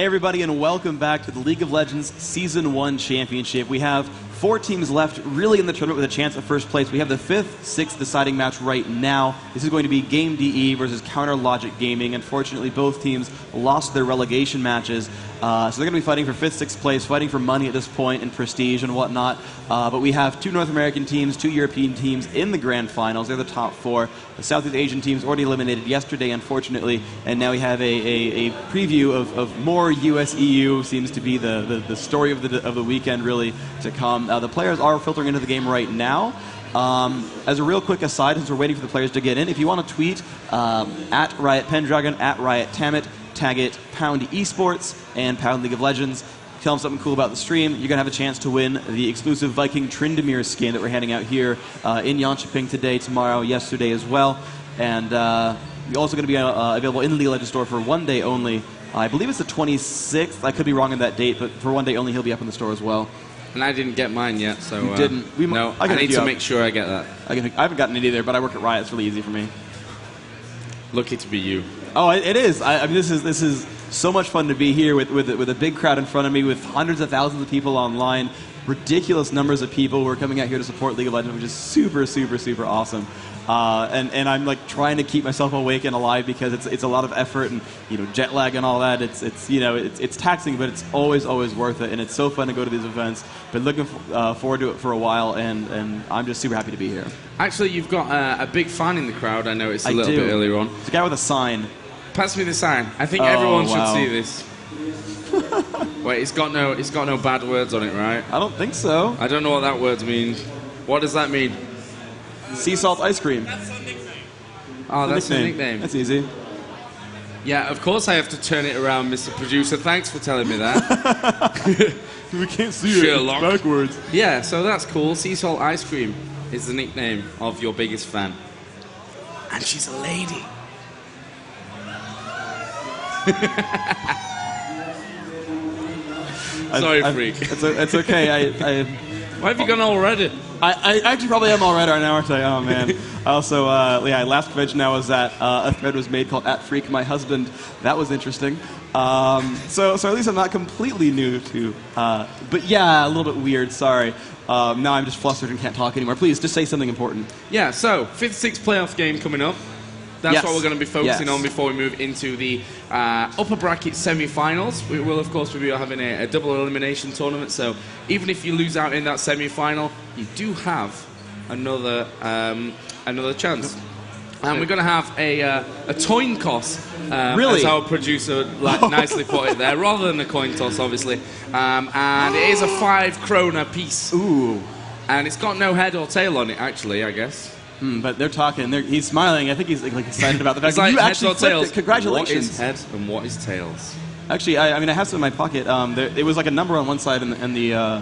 everybody, and welcome back to the League of Legends Season 1 Championship. We have 4 teams left really in the tournament with a chance at first place. We have the 5th, 6th deciding match right now. This is going to be Game DE versus Counter Logic Gaming. Unfortunately, both teams lost their relegation matches, so they're going to be fighting for 5th, 6th place, fighting for money at this point and prestige and whatnot. But we have 2 North American teams, 2 European teams in the grand finals. They're the top 4. The Southeast Asian teams already eliminated yesterday, unfortunately, and now we have a preview of more US-EU. Seems to be the story of the weekend, really, to come. The players are filtering into the game right now. As a real quick aside, since we're waiting for the players to get in, if you want to tweet at Riot Pendragon, at Riot Tammet, tag it Pound Esports and Pound League of Legends. Tell them something cool about the stream. You're going to have a chance to win the exclusive Viking Tryndamere skin that we're handing out here in Jönköping today, tomorrow, yesterday as well. And you're also going to be available in the League of Legends store for 1 day only. I believe it's the 26th. I could be wrong on that date, but for 1 day only, he'll be up in the store as well. And I didn't get mine yet, so... You didn't? No, I need to make sure I get that. I haven't gotten it either, but I work at Riot. It's really easy for me. Lucky to be you. Oh, it is. I mean, this is so much fun to be here with a big crowd in front of me, with hundreds of thousands of people online, ridiculous numbers of people who are coming out here to support League of Legends, which is super, super, super awesome. And I'm like trying to keep myself awake and alive because it's a lot of effort and jet lag and all that. It's taxing, but it's always worth it, and it's so fun to go to these events. Been looking forward to it for a while, and I'm just super happy to be here. Actually, you've got a big fan in the crowd. I noticed a little bit earlier on. It's a guy with a sign. Pass me the sign. I think everyone should see this. Wait, it's got no bad words on it, right? I don't think so. I don't know what that word means. What does that mean? Sea salt ice cream. That's a nickname. Oh, that's a nickname. That's easy. Yeah, of course I have to turn it around, Mr. Producer. Thanks for telling me that. We can't see Sherlock. it. It's backwards. Yeah, so that's cool. Sea salt ice cream is the nickname of your biggest fan. And she's a lady. Sorry, Freak. It's okay. Why have you gone all red? I actually probably am all red right now, aren't I? Oh, man. Also, last convention I was at, a thread was made called @FreakMyHusband. That was interesting. So at least I'm not completely new to, but yeah, a little bit weird, sorry. Now I'm just flustered and can't talk anymore. Please, just say something important. Yeah, so, 5th, 6th playoff game coming up. That's what we're going to be focusing on before we move into the upper bracket semi-finals. We will, of course, be having a double elimination tournament, so even if you lose out in that semi-final, you do have another chance. And we're going to have a coin toss, really? As our producer nicely put it there, rather than a coin toss, obviously. And it is a 5 krona piece. Ooh. And it's got no head or tail on it, actually, I guess. But they're talking. He's smiling. I think he's like excited about the fact it's that like you actually flipped tails. it. Congratulations. What is head and what is tails? Actually, I mean, I have some in my pocket. It was like a number on one side and the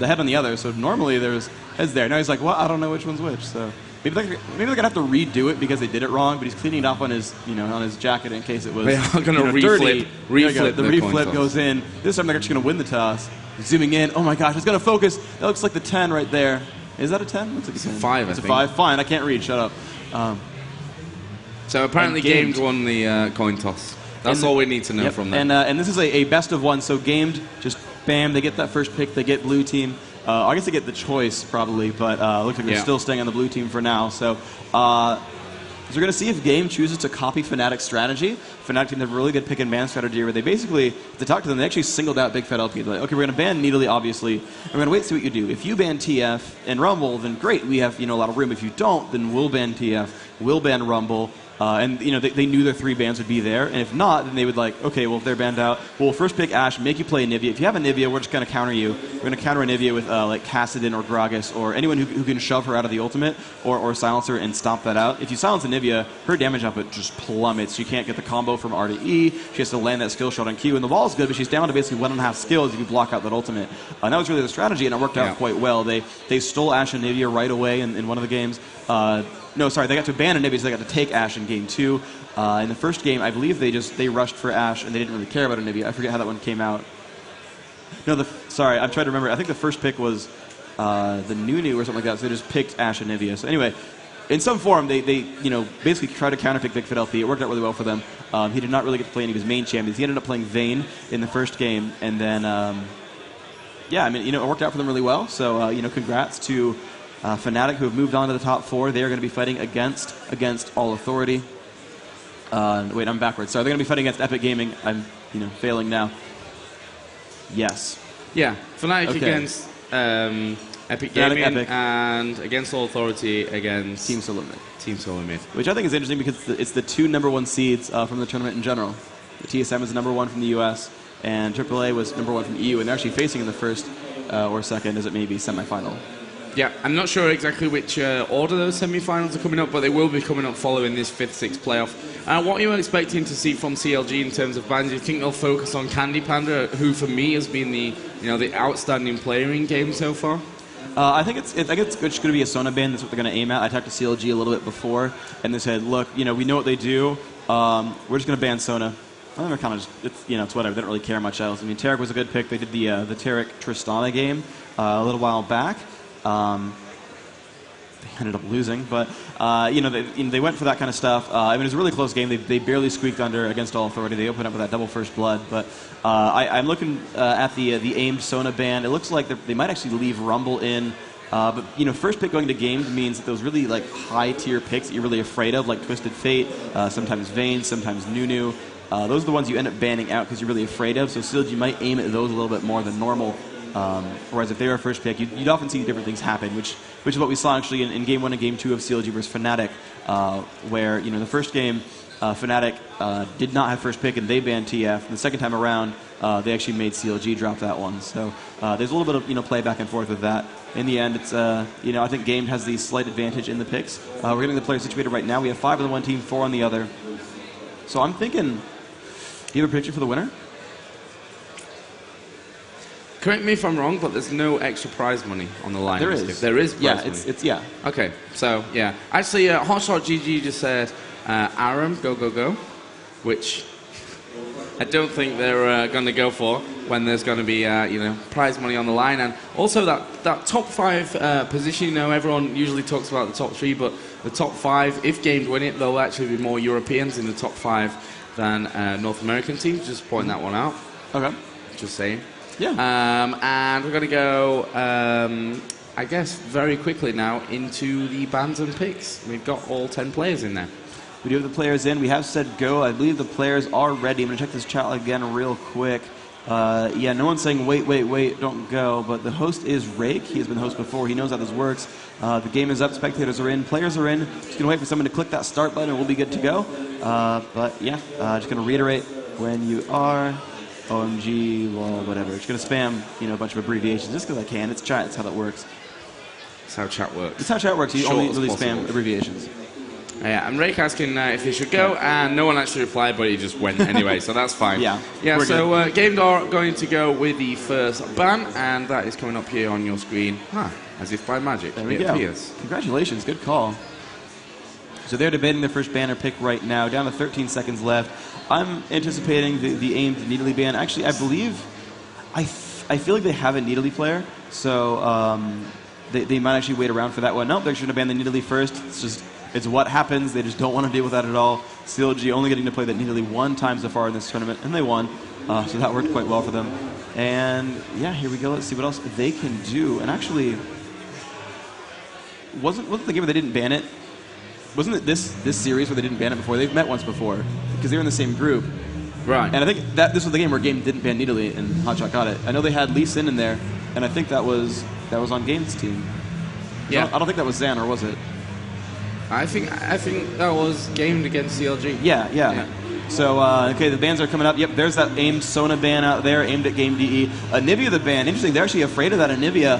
head on the other. So normally there's heads there. Now he's like, well, I don't know which one's which. So maybe they're gonna have to redo it because they did it wrong. But he's cleaning it off on his on his jacket in case it was they are gonna dirty. reflip the reflip goes in. This time they're actually gonna win the toss. Zooming in. Oh my gosh, it's gonna focus. That looks like the 10 right there. Is that a 10? Looks like a 10. It's a 5, It's a 5. Fine, I can't read. Shut up. So apparently Gamed won the coin toss. That's all we need to know from that. And this is a best of 1, so Gamed, just bam, they get that first pick, they get blue team. I guess they get the choice probably, but looks like they're still staying on the blue team for now. So we're going to see if Game chooses to copy Fnatic's strategy. Fnatic team have a really good pick and ban strategy where they basically, to talk to them, they actually singled out Big Fat LP. They're like, okay, we're going to ban Needly, obviously, and we're going to wait to see what you do. If you ban TF and Rumble, then great, we have a lot of room. If you don't, then we'll ban TF, we'll ban Rumble. And they knew their 3 bans would be there, and if not, then they would like, okay, well if they're banned out, we'll first pick Ashe, make you play Anivia. If you have Anivia, we're just going to counter you. We're going to counter Anivia with like Kassadin or Gragas or anyone who can shove her out of the ultimate or silence her and stomp that out. If you silence Anivia, her damage output just plummets. She can't get the combo from R to E. She has to land that skill shot on Q, and the wall is good, but she's down to basically 1.5 skills if you block out that ultimate. And that was really the strategy, and it worked out quite well. They stole Ashe and Anivia right away in one of the games. No, sorry, they got to ban Anivia, so they got to take Ashe in game 2. In the first game, I believe they rushed for Ashe, and they didn't really care about Anivia. I forget how that one came out. No, sorry, I'm trying to remember. I think the first pick was the Nunu or something like that, so they just picked Ashe and Anivia. So anyway, in some form, they basically tried to counterpick Big Fat LP. It worked out really well for them. He did not really get to play any of his main champions. He ended up playing Vayne in the first game, and then, yeah, I mean, it worked out for them really well. So, congrats to Fnatic, who have moved on to the top 4. They are going to be fighting against All Authority. Wait, I'm backwards. Sorry, they're going to be fighting against Epic Gaming. I'm, failing now. Yes. Yeah, Fnatic against Epic Gaming and against All Authority against Team Solo Mid. Which I think is interesting because it's the 2 #1 seeds from the tournament in general. The TSM is #1 from the US, and AAA was #1 from EU, and they're actually facing in the first or second, as it may be, semifinal. Yeah, I'm not sure exactly which order those semi-finals are coming up, but they will be coming up following this 5th, 6th playoff. What are you expecting to see from CLG in terms of bans? Do you think they'll focus on Candy Panda, who for me has been the outstanding player in game so far? I think it's just going to be a Sona ban. That's what they're going to aim at. I talked to CLG a little bit before, and they said, look, we know what they do. We're just going to ban Sona. I think they're kind of just, it's whatever. They don't really care much else. I mean, Tarek was a good pick. They did the Tarek Tristana game a little while back. They ended up losing, but they went for that kind of stuff. I mean, it was a really close game. They barely squeaked under against All Authority. They opened up with that double first blood, but I'm looking at the aimed Sona ban. It looks like they might actually leave Rumble in. But first pick going to games means that those really high tier picks that you're really afraid of, like Twisted Fate, sometimes Vayne, sometimes Nunu. Those are the ones you end up banning out because you're really afraid of. So CLG might aim at those a little bit more than normal. Whereas if they were a first pick, you'd often see different things happen, which is what we saw actually in Game 1 and Game 2 of CLG versus Fnatic, where the first game, Fnatic did not have first pick and they banned TF. And the second time around, they actually made CLG drop that one. So there's a little bit of play back and forth with that. In the end, it's I think Game has the slight advantage in the picks. We're getting the players situated right now. We have 5 on the one team, 4 on the other. So I'm thinking, do you have a prediction for the winner? Correct me if I'm wrong, but there's no extra prize money on the line. There is. There is prize money. Yeah. Okay, so, yeah. Actually, Hotshot GG just said, Aram, go, go, go, which I don't think they're going to go for when there's going to be, prize money on the line. And also that top 5 position, everyone usually talks about the top 3, but the top 5, if games win it, there'll actually be more Europeans in the top 5 than North American teams. Just point that one out. Okay. Just saying. Yeah. And we're going to go, I guess, very quickly now into the bans and picks. We've got all 10 players in there. We do have the players in. We have said go. I believe the players are ready. I'm going to check this chat again real quick. Yeah, no one's saying wait, don't go. But the host is Rake. He has been the host before. He knows how this works. The game is up. Spectators are in. Players are in. Just going to wait for someone to click that start button and we'll be good to go. But yeah, just going to reiterate when you are. OMG, lol, whatever. Just going to spam, a bunch of abbreviations just because I can. It's chat. It's how that works. That's how chat works. It's how chat works. You only really spam abbreviations. Yeah, and Rake asking if he should go, and no one actually replied, but he just went anyway, so that's fine. Yeah, so Game are going to go with the first ban, and that is coming up here on your screen. As if by magic. There we go. Appears. Congratulations, good call. So they're debating their first banner pick right now, down to 13 seconds left. I'm anticipating the aimed Needly ban. Actually, I believe, I feel like they have a Needly player, so they might actually wait around for that one. Nope, they're going to ban the Needly first. It's what happens. They just don't want to deal with that at all. CLG only getting to play that Needly 1 time so far in this tournament, and they won. So that worked quite well for them. And yeah, here we go. Let's see what else they can do. And actually, wasn't the game where they didn't ban it? Wasn't it this series where they didn't ban it before? They've met once before because they were in the same group. Right. And I think that this was the game where Game didn't ban Needly and Hotshot got it. I know they had Lee Sin in there, and I think that was on Game's team. Yeah. I don't think that was Zan, or was it? I think that was gamed against CLG. Yeah. So, okay, the bans are coming up. Yep, there's that aimed Sona ban out there, aimed at Game DE. Anivia the ban. Interesting, they're actually afraid of that Anivia,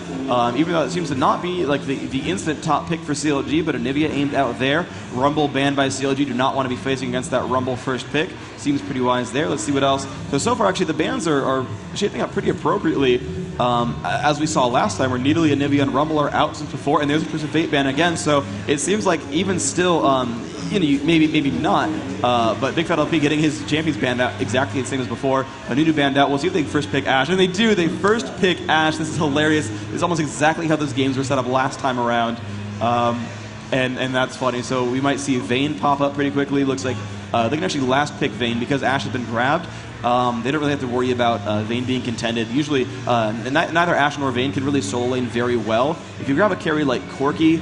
even though it seems to not be like the instant top pick for CLG, but Anivia aimed out there. Rumble banned by CLG, do not want to be facing against that Rumble first pick. Seems pretty wise there. Let's see what else. So far, actually, the bans are shaping up pretty appropriately. As we saw last time, where Needly, Anivia, and Rumble are out since before, and there's a Twisted Fate ban again, so it seems like even still, maybe not, but Big Fat LP getting his champions banned out exactly the same as before. Nunu banned out. We'll see if they first pick Ashe, and they do. They first pick Ashe. This is hilarious. It's almost exactly how those games were set up last time around. and that's funny. So we might see Vayne pop up pretty quickly. Looks like they can actually last pick Vayne because Ashe has been grabbed. They don't really have to worry about Vayne being contended. Usually, neither Ashe nor Vayne can really solo lane very well. If you grab a carry like Corki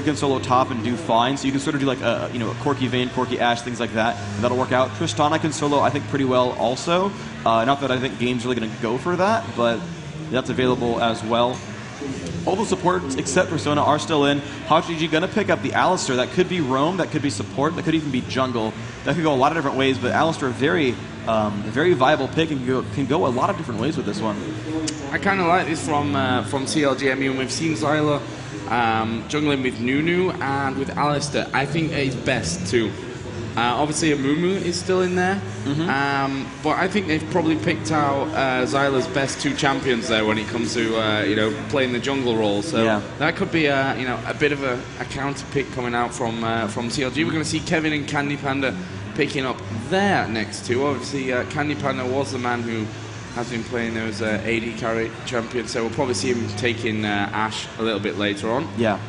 can solo top and do fine. So you can sort of do like a Corki Vayne, Corki Ashe, things like that. And that'll work out. Tristana can solo, I think, pretty well also. Not that I think Game's really going to go for that, but that's available as well. All the supports except Persona are still in. HotGG going to pick up the Alistar. That could be roam, that could be support, that could even be jungle. That could go a lot of different ways, but Alistar, a very viable pick and can go a lot of different ways with this one. I kind of like this from CLG. I mean, we've seen Zyla jungling with Nunu and with Alistar. I think it's best too. Obviously, Amumu is still in there, but I think they've probably picked out Zyla's best 2 champions there when it comes to playing the jungle role. So that could be a bit of a counter pick coming out from CLG. We're going to see Kevin and Candy Panda picking up their next 2. Obviously, Candy Panda was the man who has been playing those AD carry champions, so we'll probably see him taking Ashe a little bit later on. Yeah.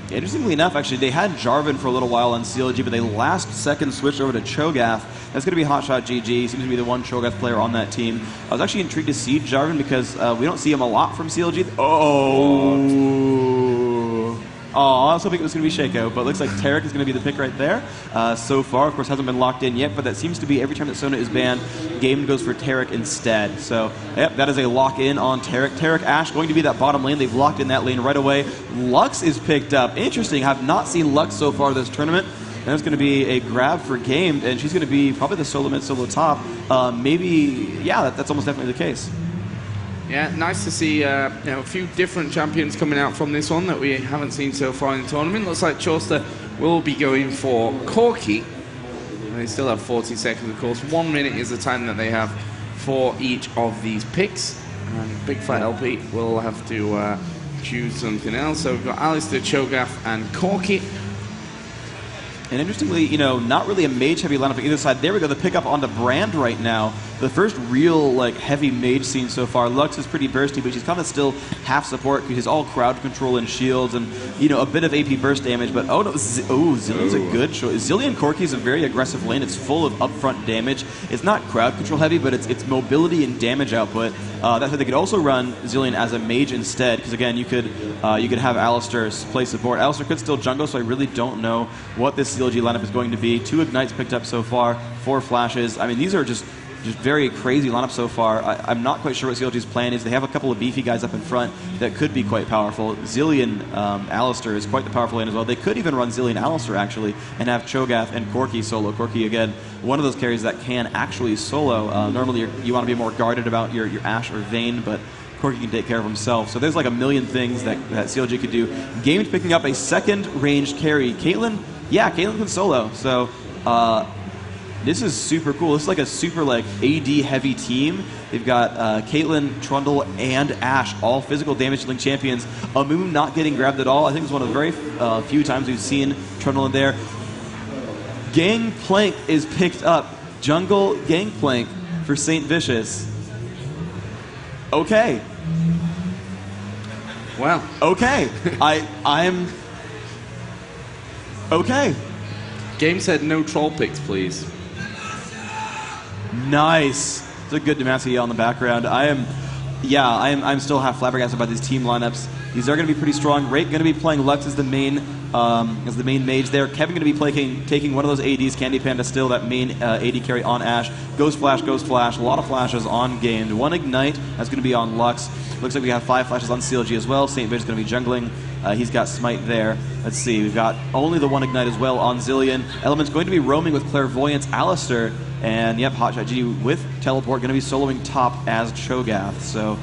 Interestingly enough, actually, they had Jarvan for a little while on CLG, but they last second switched over to Cho'Gath. That's going to be Hotshot GG. Seems to be the one Cho'Gath player on that team. I was actually intrigued to see Jarvan because we don't see him a lot from CLG. I was hoping it was going to be Shaco, but it looks like Taric is going to be the pick right there. So far, of course, hasn't been locked in yet, but that seems to be every time that Sona is banned, Game goes for Taric instead. So, yep, that is a lock-in on Taric. Taric Ashe going to be that bottom lane. They've locked in that lane right away. Lux is picked up. Interesting. Have not seen Lux so far this tournament. And that's going to be a grab for Game, and she's going to be probably the solo mid, solo top. That's almost definitely the case. Yeah, nice to see a few different champions coming out from this one that we haven't seen so far in the tournament. Looks like Chosta will be going for Corki. They still have 40 seconds, of course. 1 minute is the time that they have for each of these picks. And Big Fat LP will have to choose something else. So we've got Alistar, Cho'Gath, and Corki. And interestingly, not really a mage-heavy lineup on either side. There we go, the pickup onto Brand right now. The first real, heavy mage scene so far. Lux is pretty bursty, but she's kind of still half support because she's all crowd control and shields and, a bit of AP burst damage. But, Zillion's a good choice. Zillion Corki is a very aggressive lane. It's full of upfront damage. It's not crowd control heavy, but it's mobility and damage output. That's why they could also run Zillion as a mage instead, because, again, you could have Alistar play support. Alistar could still jungle, so I really don't know what this CLG lineup is going to be. 2 ignites picked up so far, 4 flashes. I mean, these are just very crazy lineup so far. I'm not quite sure what CLG's plan is. They have a couple of beefy guys up in front that could be quite powerful. Zillion Alistar is quite the powerful lane as well. They could even run Zillion Alistar actually and have Cho'Gath and Corki solo. Corki, again, one of those carries that can actually solo. Normally you want to be more guarded about your Ashe or Vayne, but Corki can take care of himself. So there's like a million things that CLG could do. Game's picking up a second ranged carry. Caitlyn can solo. So this is super cool. This is like a super AD heavy team. They've got Caitlyn, Trundle, and Ashe, all physical damage dealing champions. Amumu not getting grabbed at all. I think it's one of the very few times we've seen Trundle in there. Gangplank is picked up. Jungle Gangplank for St. Vicious. Okay. Well. Okay. I'm okay. Game said no troll picks, please. Nice. It's a good Demacia on the background. I'm still half flabbergasted by these team lineups. These are going to be pretty strong. Rake going to be playing Lux as the main mage there. Kevin going to be taking one of those ADs. Candy Panda still that main AD carry on Ashe. Ghost Flash. A lot of flashes on Game. 1 ignite. That's going to be on Lux. Looks like we have 5 flashes on CLG as well. St. Vic is going to be jungling. He's got Smite there. Let's see. We've got only the 1 ignite as well on Zillion. Element's going to be roaming with Clairvoyance, Alistar, and yep, Hotshot G with Teleport going to be soloing top as Cho'Gath. So,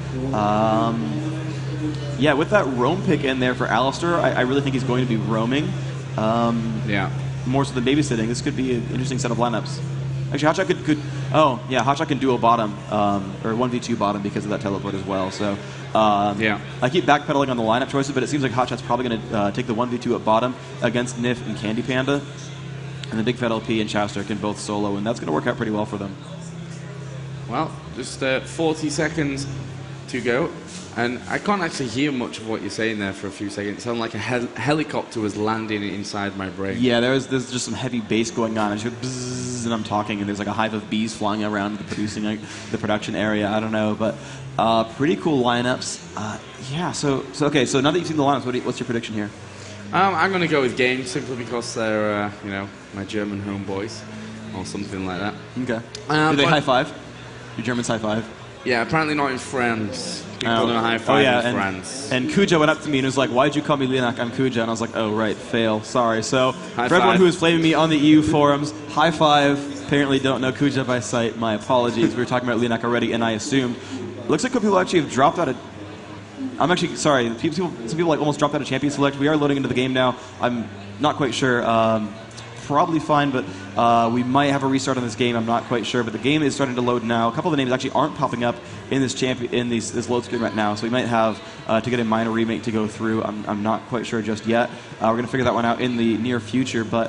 with that roam pick in there for Alistar, I really think he's going to be roaming. More so than babysitting. This could be an interesting set of lineups. Actually, Hotshot Hotshot can duo bottom, or 1v2 bottom because of that teleport as well. So, I keep backpedaling on the lineup choices, but it seems like Hotshot's probably going to take the 1v2 at bottom against Nif and Candy Panda. And the Big Fat LP and Chowster can both solo, and that's going to work out pretty well for them. Well, just 40 seconds to go. And I can't actually hear much of what you're saying there for a few seconds. It sounded like a helicopter was landing inside my brain. Yeah, there's just some heavy bass going on. I just go bzzz, and I'm talking, and there's like a hive of bees flying around the production area. I don't know, but pretty cool lineups. Yeah. So okay. So now that you've seen the lineups, what's your prediction here? I'm going to go with Games simply because they're my German homeboys or something like that. Okay. Do they high five? Do Germans high five? Yeah, apparently not in France. People don't high five in France. And Kuja went up to me and was like, "Why'd you call me Linak? I'm Kuja." And I was like, "Oh right, fail. Sorry." So high for everyone five. who is flaming me on the EU forums, high five. Apparently don't know Kuja by sight. My apologies. We were talking about Linak already, and I assumed. Looks like people actually have dropped out of. I'm actually sorry. Some people like almost dropped out of Champion Select. We are loading into the game now. I'm not quite sure. Probably fine, but we might have a restart on this game. I'm not quite sure, but the game is starting to load now. A couple of the names actually aren't popping up in this this load screen right now, so we might have to get a minor remake to go through. I'm not quite sure just yet. We're going to figure that one out in the near future, but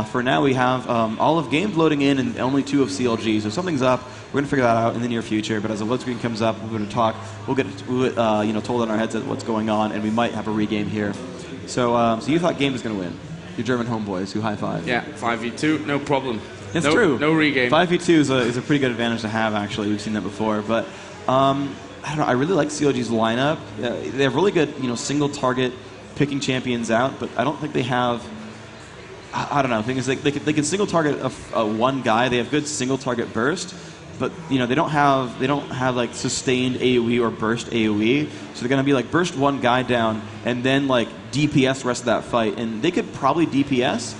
for now we have all of games loading in and only 2 of CLG, so something's up. We're going to figure that out in the near future, but as the load screen comes up, we're going to talk. We'll get told on our headset what's going on, and we might have a regame here. So you thought Game was going to win? Your German homeboys who high five. Yeah, 5v2, no problem. It's true. No regame. 5v2 is a pretty good advantage to have, actually. We've seen that before. But I don't know. I really like CLG's lineup. They have really good, single target picking champions out, but I don't think they have. I don't know. The thing is, they can single target one guy. They have good single target burst, but they don't have like sustained AOE or burst AOE. So they're gonna be like burst one guy down and then like DPS the rest of that fight, and they could probably DPS.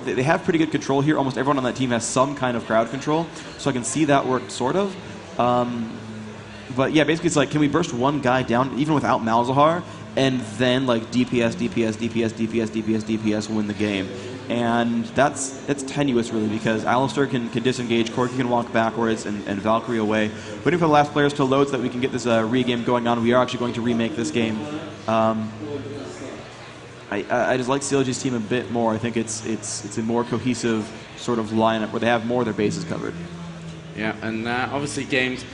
They have pretty good control here. Almost everyone on that team has some kind of crowd control, so I can see that work sort of. But yeah, basically it's like, can we burst one guy down even without Malzahar, and then like DPS, win the game? And that's tenuous really, because Alistar can disengage, Corki can walk backwards, and Valkyrie away. Waiting for the last players to load so that we can get this regame going on. We are actually going to remake this game. I just like CLG's team a bit more. I think it's a more cohesive sort of lineup where they have more of their bases covered. Yeah, and obviously Games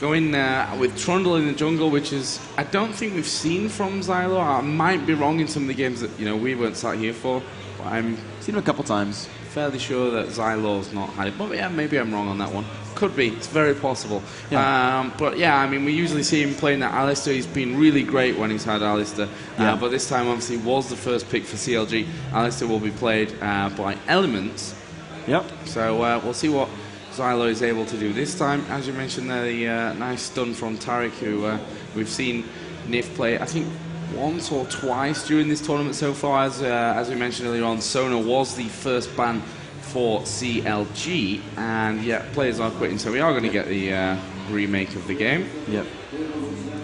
going with Trundle in the jungle, which is I don't think we've seen from Xylo. I might be wrong in some of the games that we weren't sat here for. But I'm seen him a couple times. Fairly sure that Xylo's not high, but yeah, maybe I'm wrong on that one. Could be. It's very possible. Yeah. But yeah, I mean, we usually see him playing that Alistar. He's been really great when he's had Alistar. Yeah. But this time, obviously, was the first pick for CLG. Alistar will be played by Elements. Yep. So we'll see what Xylo is able to do this time. As you mentioned there, the nice stun from Tariq, who we've seen Nif play, I think, once or twice during this tournament so far. As we mentioned earlier on, Sona was the first ban for CLG, and yeah, players are quitting, so we are going to get the remake of the game. Yep.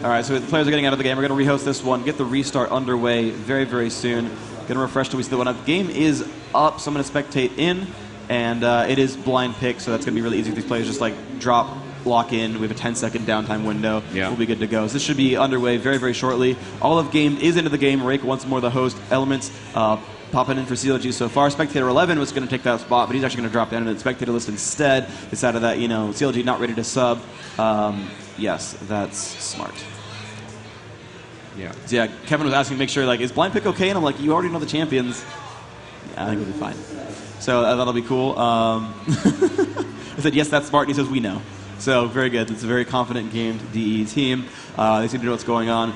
All right, so the players are getting out of the game. We're going to rehost this one, get the restart underway very, very soon. Going to refresh till we see the one up. The game is up, so I'm going to spectate in, and it is blind pick, so that's going to be really easy for these players. Just like drop, lock in. We have a 10-second downtime window. Yeah. We'll be good to go. So this should be underway very, very shortly. All of game is into the game. Rake once more the host. Elements popping in for CLG so far. Spectator 11 was going to take that spot, but he's actually going to drop down into the spectator list instead. Decided that CLG not ready to sub. Yes, that's smart. Yeah. So yeah, Kevin was asking to make sure, like, is blind pick okay? And I'm like, you already know the champions. Yeah, I think it'll be fine. So that'll be cool. I said, yes, that's smart. And he says, we know. So very good. It's a very confident gamed DE team. They seem to know what's going on.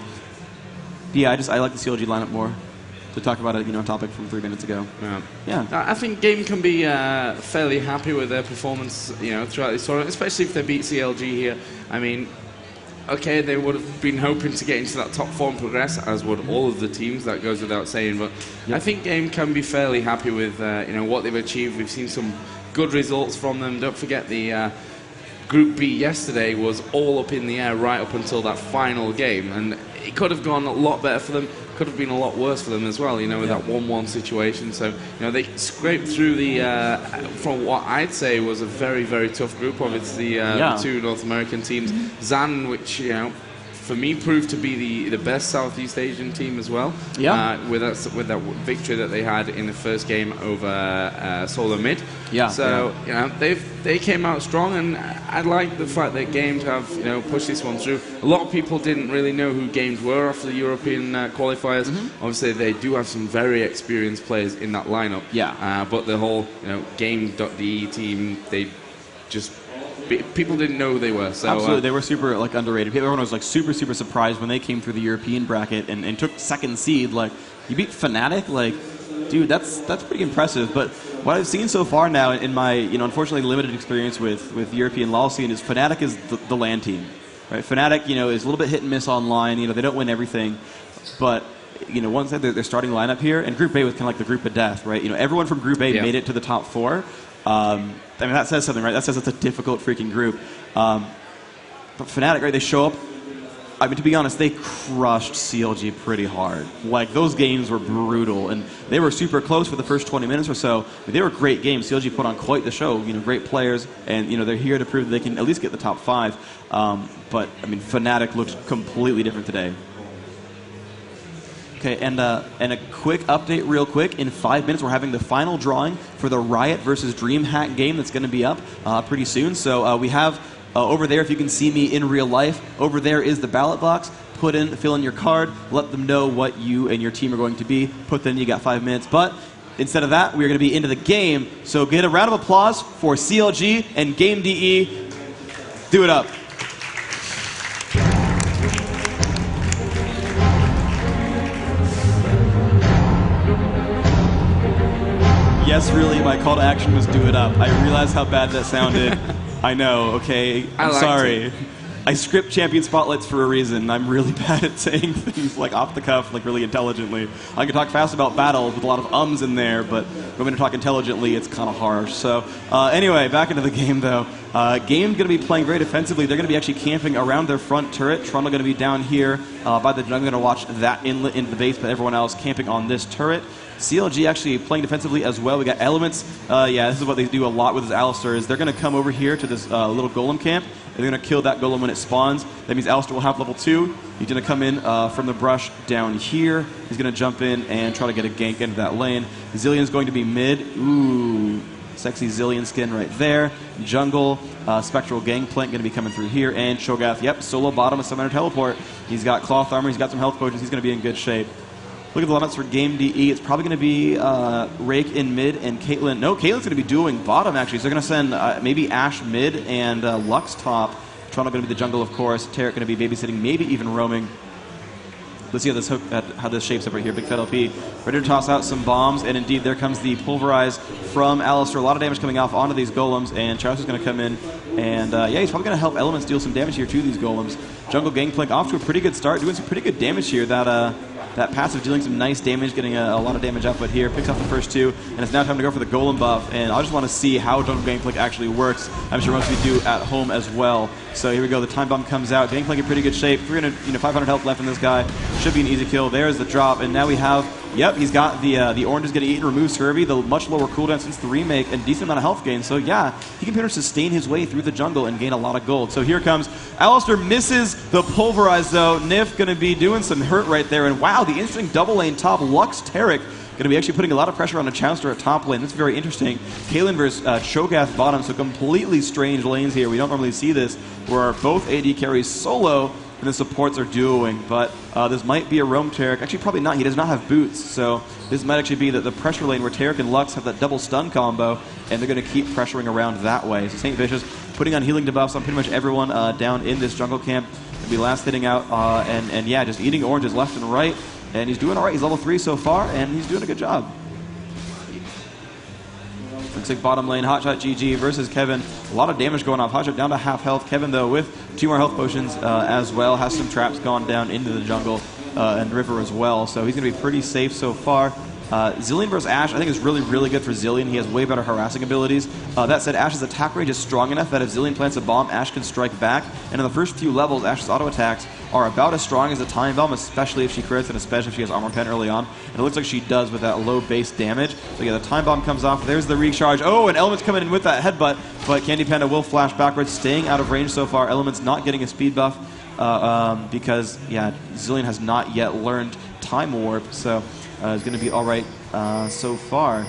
But yeah, I like the CLG lineup more. To talk about a topic from 3 minutes ago. Yeah. I think Game can be fairly happy with their performance, throughout this tournament, especially if they beat CLG here. I mean, okay, they would have been hoping to get into that top 4 and progress, as would all of the teams. That goes without saying. But I think Game can be fairly happy with what they've achieved. We've seen some good results from them. Don't forget the Group B yesterday was all up in the air right up until that final game, and it could have gone a lot better for them. Could have been a lot worse for them as well, with that 1-1 situation. So, they scraped through the, from what I'd say was a very, very tough group. Obviously, the 2 North American teams. Zan, which, for me, proved to be the best Southeast Asian team as well. Yeah. With that victory that they had in the first game over Solo Mid. Yeah. So you know they came out strong, and I like the fact that Games have pushed this one through. A lot of people didn't really know who Games were after the European qualifiers. Obviously, they do have some very experienced players in that lineup. Yeah. But the whole Game.de team, they just. People didn't know who they were. So, absolutely, they were super underrated. Everyone was super surprised when they came through the European bracket and took second seed. Like, you beat Fnatic, like, dude, that's pretty impressive. But what I've seen so far now in my unfortunately limited experience with European LoL scene is Fnatic is the LAN team, right? Fnatic is a little bit hit and miss online. They don't win everything, but once they're starting lineup here, and Group A was kind of like the group of death, right? Everyone from Group A made it to the top 4. I mean, that says something, right? That says it's a difficult freaking group. But Fnatic, right, they show up. I mean, to be honest, they crushed CLG pretty hard. Like, those games were brutal, and they were super close for the first 20 minutes or so. But they were great games. CLG put on quite the show, great players, and, they're here to prove that they can at least get the top 5. But, I mean, Fnatic looked completely different today. Okay, and a quick update real quick. In 5 minutes, we're having the final drawing for the Riot versus Dreamhack game that's going to be up pretty soon. So we have over there, if you can see me in real life, over there is the ballot box. Fill in your card, let them know what you and your team are going to be. Put that in, you got 5 minutes. But instead of that, we're going to be into the game. So get a round of applause for CLG and Game.de. Do it up. Yes, really, my call to action was do it up. I realize how bad that sounded. I know, okay? I'm sorry. I script champion spotlights for a reason. I'm really bad at saying things like off the cuff, like really intelligently. I can talk fast about battles with a lot of ums in there, but when we talk intelligently, it's kind of harsh. So anyway, back into the game though. Game's going to be playing very defensively. They're going to be actually camping around their front turret. Toronto going to be down here by the jungle. Going to watch that inlet into the base, but everyone else camping on this turret. CLG actually playing defensively as well. We got Elements. Yeah, this is what they do a lot with his Alistar, is they're going to come over here to this little golem camp. They're going to kill that golem when it spawns. That means Alistar will have level 2. He's going to come in from the brush down here. He's going to jump in and try to get a gank into that lane. Zillion's going to be mid. Ooh, sexy Zillion skin right there. Jungle, Spectral Gangplank going to be coming through here. And Cho'Gath, yep, solo bottom of Summoner Teleport. He's got cloth armor. He's got some health potions. He's going to be in good shape. Look at the lineups for Game.de. It's probably going to be Rake in mid and Caitlyn. No, Caitlyn's going to be doing bottom, actually. So they're going to send maybe Ashe mid and Lux top. Toronto going to be the jungle, of course. Tarek going to be babysitting, maybe even roaming. Let's see how this shapes up right here. Big Fat LP ready to toss out some bombs. And indeed, there comes the Pulverize from Alistar. A lot of damage coming off onto these golems. And Charles is going to come in. And yeah, he's probably going to help Elements deal some damage here to these golems. Jungle Gangplank off to a pretty good start. Doing some pretty good damage here. That passive dealing some nice damage, getting a lot of damage output here. Picks up the first 2, and it's now time to go for the Golem buff. And I just want to see how Jungle Gangplank actually works. I'm sure most of you do at home as well. So here we go. The Time Bomb comes out. Gangplank in pretty good shape. 500 health left in this guy. Should be an easy kill. There's the drop, and now we have. Yep, he's got the orange is getting eaten, remove Scurvy, the much lower cooldown since the remake, and decent amount of health gain. So yeah, he can pretty much sustain his way through the jungle and gain a lot of gold. So here comes Alistar, misses the Pulverize though. Nif going to be doing some hurt right there, and wow, the instant double lane top Lux Tarek going to be actually putting a lot of pressure on a Chowster at top lane. That's very interesting. Caitlyn versus Cho'Gath bottom, so completely strange lanes here. We don't normally see this, where both AD carries solo and the supports are duoing, but this might be a roam Tarek. Actually, probably not. He does not have boots, so this might actually be the pressure lane where Tarek and Lux have that double stun combo, and they're going to keep pressuring around that way. So St. Vicious putting on healing debuffs on pretty much everyone down in this jungle camp. He'll be last hitting out, and yeah, just eating oranges left and right, and he's doing all right. He's level 3 so far, and he's doing a good job. Looks like bottom lane, Hotshot GG versus Kevin. A lot of damage going off. Hotshot down to half health. Kevin, though, with 2 more health potions as well. Has some traps gone down into the jungle and river as well. So he's going to be pretty safe so far. Zillion versus Ashe, I think is really, really good for Zillion. He has way better harassing abilities. That said, Ashe's attack range is strong enough that if Zillion plants a bomb, Ashe can strike back. And in the first few levels, Ashe's auto attacks are about as strong as a time bomb, especially if she crits and especially if she has armor pen early on. And it looks like she does with that low base damage. So yeah, the time bomb comes off. There's the recharge. Oh, and Element's coming in with that headbutt, but Candy Panda will flash backwards, staying out of range so far. Element's not getting a speed buff. because, yeah, Zillion has not yet learned Time Warp, so it's going to be all right so far.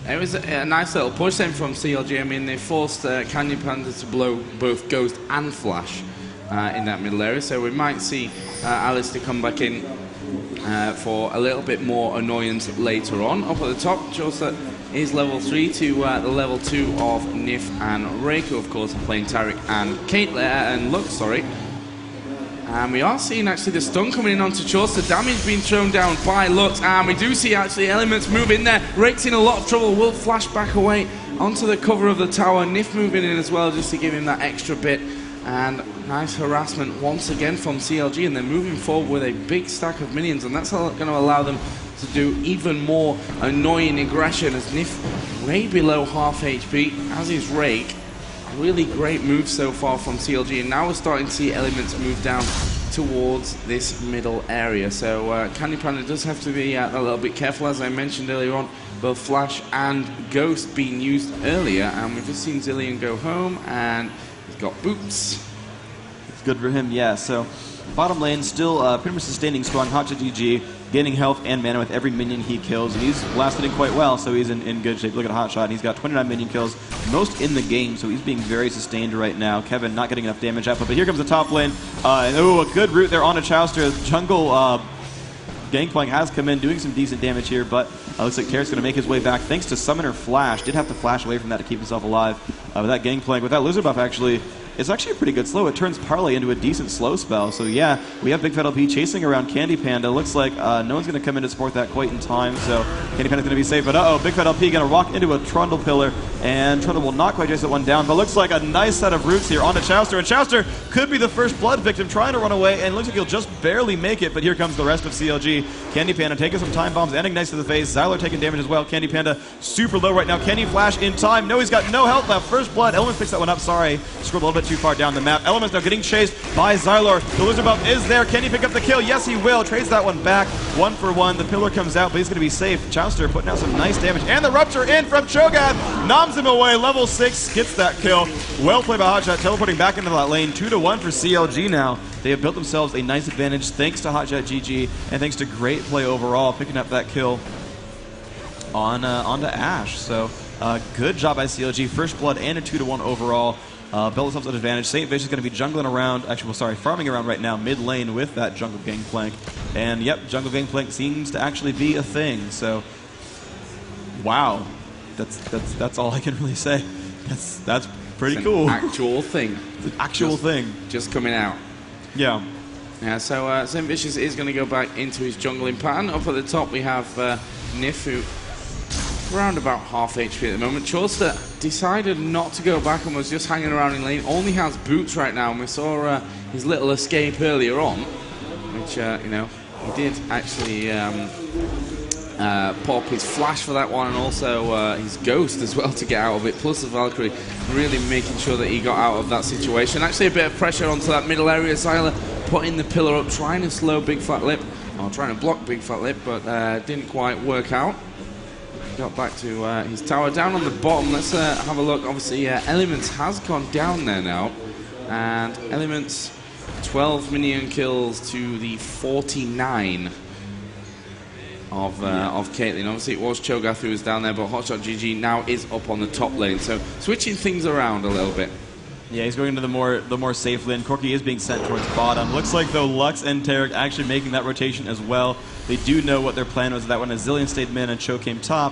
It was a nice little push then from CLG. I mean, they forced Canyon Panda to blow both Ghost and Flash in that middle area, so we might see Alistair come back in for a little bit more annoyance later on. Up at the top, Chaucer is level 3 to the level 2 of Nif and Rake, who of course are playing Tarek and Lux, sorry. And we are seeing actually the stun coming in onto Chaucer, damage being thrown down by Lux, and we do see actually Elements move in there. Rake's in a lot of trouble, will flash back away onto the cover of the tower. Nif moving in as well just to give him that extra bit. And nice harassment once again from CLG, and they're moving forward with a big stack of minions, and that's going to allow them to do even more annoying aggression as Nif way below half HP, as is Rake. Really great move so far from CLG, and now we're starting to see Elements move down towards this middle area. So Candy Panda does have to be a little bit careful, as I mentioned earlier on. Both Flash and Ghost being used earlier, and we've just seen Zillion go home, and he's got boots. It's good for him, yeah. So bottom lane still pretty much sustaining strong. Hotshot GG, gaining health and mana with every minion he kills, and he's blasted in quite well, so he's in good shape. Look at Hotshot, he's got 29 minion kills, most in the game, so he's being very sustained right now. Kevin not getting enough damage output, but here comes the top lane. A good route there on a Chowster. Jungle Gangplank has come in, doing some decent damage here, but looks like Tarek's going to make his way back thanks to Summoner Flash. Did have to flash away from that to keep himself alive. With that Gangplank, with that Lizard buff actually, it's actually a pretty good slow. It turns Parlay into a decent slow spell. So yeah, we have Big Fat LP chasing around Candy Panda. Looks like no one's going to come in to support that quite in time, so Candy Panda's going to be safe. But uh-oh, Big Fat LP going to walk into a Trundle pillar, and Trundle will not quite chase that one down, but looks like a nice set of roots here onto Chowster, and Chowster could be the first blood victim trying to run away, and looks like he'll just barely make it, but here comes the rest of CLG. Candy Panda taking some time bombs and ignites to the face. Xylar taking damage as well. Candy Panda super low right now. Can he flash in time? No, he's got no health left. First blood. Elements picks that one up. Sorry, scrolled a little bit too far down the map. Elements now getting chased by Xylar. The Lizard buff is there. Can he pick up the kill? Yes, he will. Trades that one back. 1 for 1. The pillar comes out, but he's going to be safe. Chowster putting out some nice damage. And the Rupture in from Cho'Gath. Noms him away. Level 6 gets that kill. Well played by Hotshot. Teleporting back into that lane. 2-1 for CLG now. They have built themselves a nice advantage thanks to Hotshot GG and thanks to great play overall, picking up that kill onto Ash. So good job by CLG. First blood and a 2-1 overall. Built themselves an advantage. St. Vish is going to be jungling around, farming around right now mid lane with that jungle Gangplank. And yep, jungle Gangplank seems to actually be a thing. So wow, that's all I can really say. That's pretty cool. Actual thing. It's an actual thing. Just coming out. Yeah. Yeah, so St. Vicious is going to go back into his jungling pattern. Up at the top we have Nif, who around about half HP at the moment. Chaucer decided not to go back and was just hanging around in lane. Only has boots right now, and we saw his little escape earlier on, which, you know, he did actually pop his flash for that one, and also his ghost as well to get out of it, plus the Valkyrie really making sure that he got out of that situation. Actually a bit of pressure onto that middle area. Xylar putting the pillar up, trying to slow Big Fat Lip, or trying to block Big Fat Lip, but didn't quite work out. Got back to his tower. Down on the bottom, let's have a look. Obviously Elements has gone down there now, and Elements 12 minion kills to the 49 of Caitlyn. Obviously it was Cho'Gath who was down there, but Hotshot GG now is up on the top lane, so switching things around a little bit. Yeah, he's going into the more safe lane. Corki is being sent towards bottom. Looks like though Lux and Tarek actually making that rotation as well. They do know what their plan was. That when a Zillion stayed mid and Cho came top,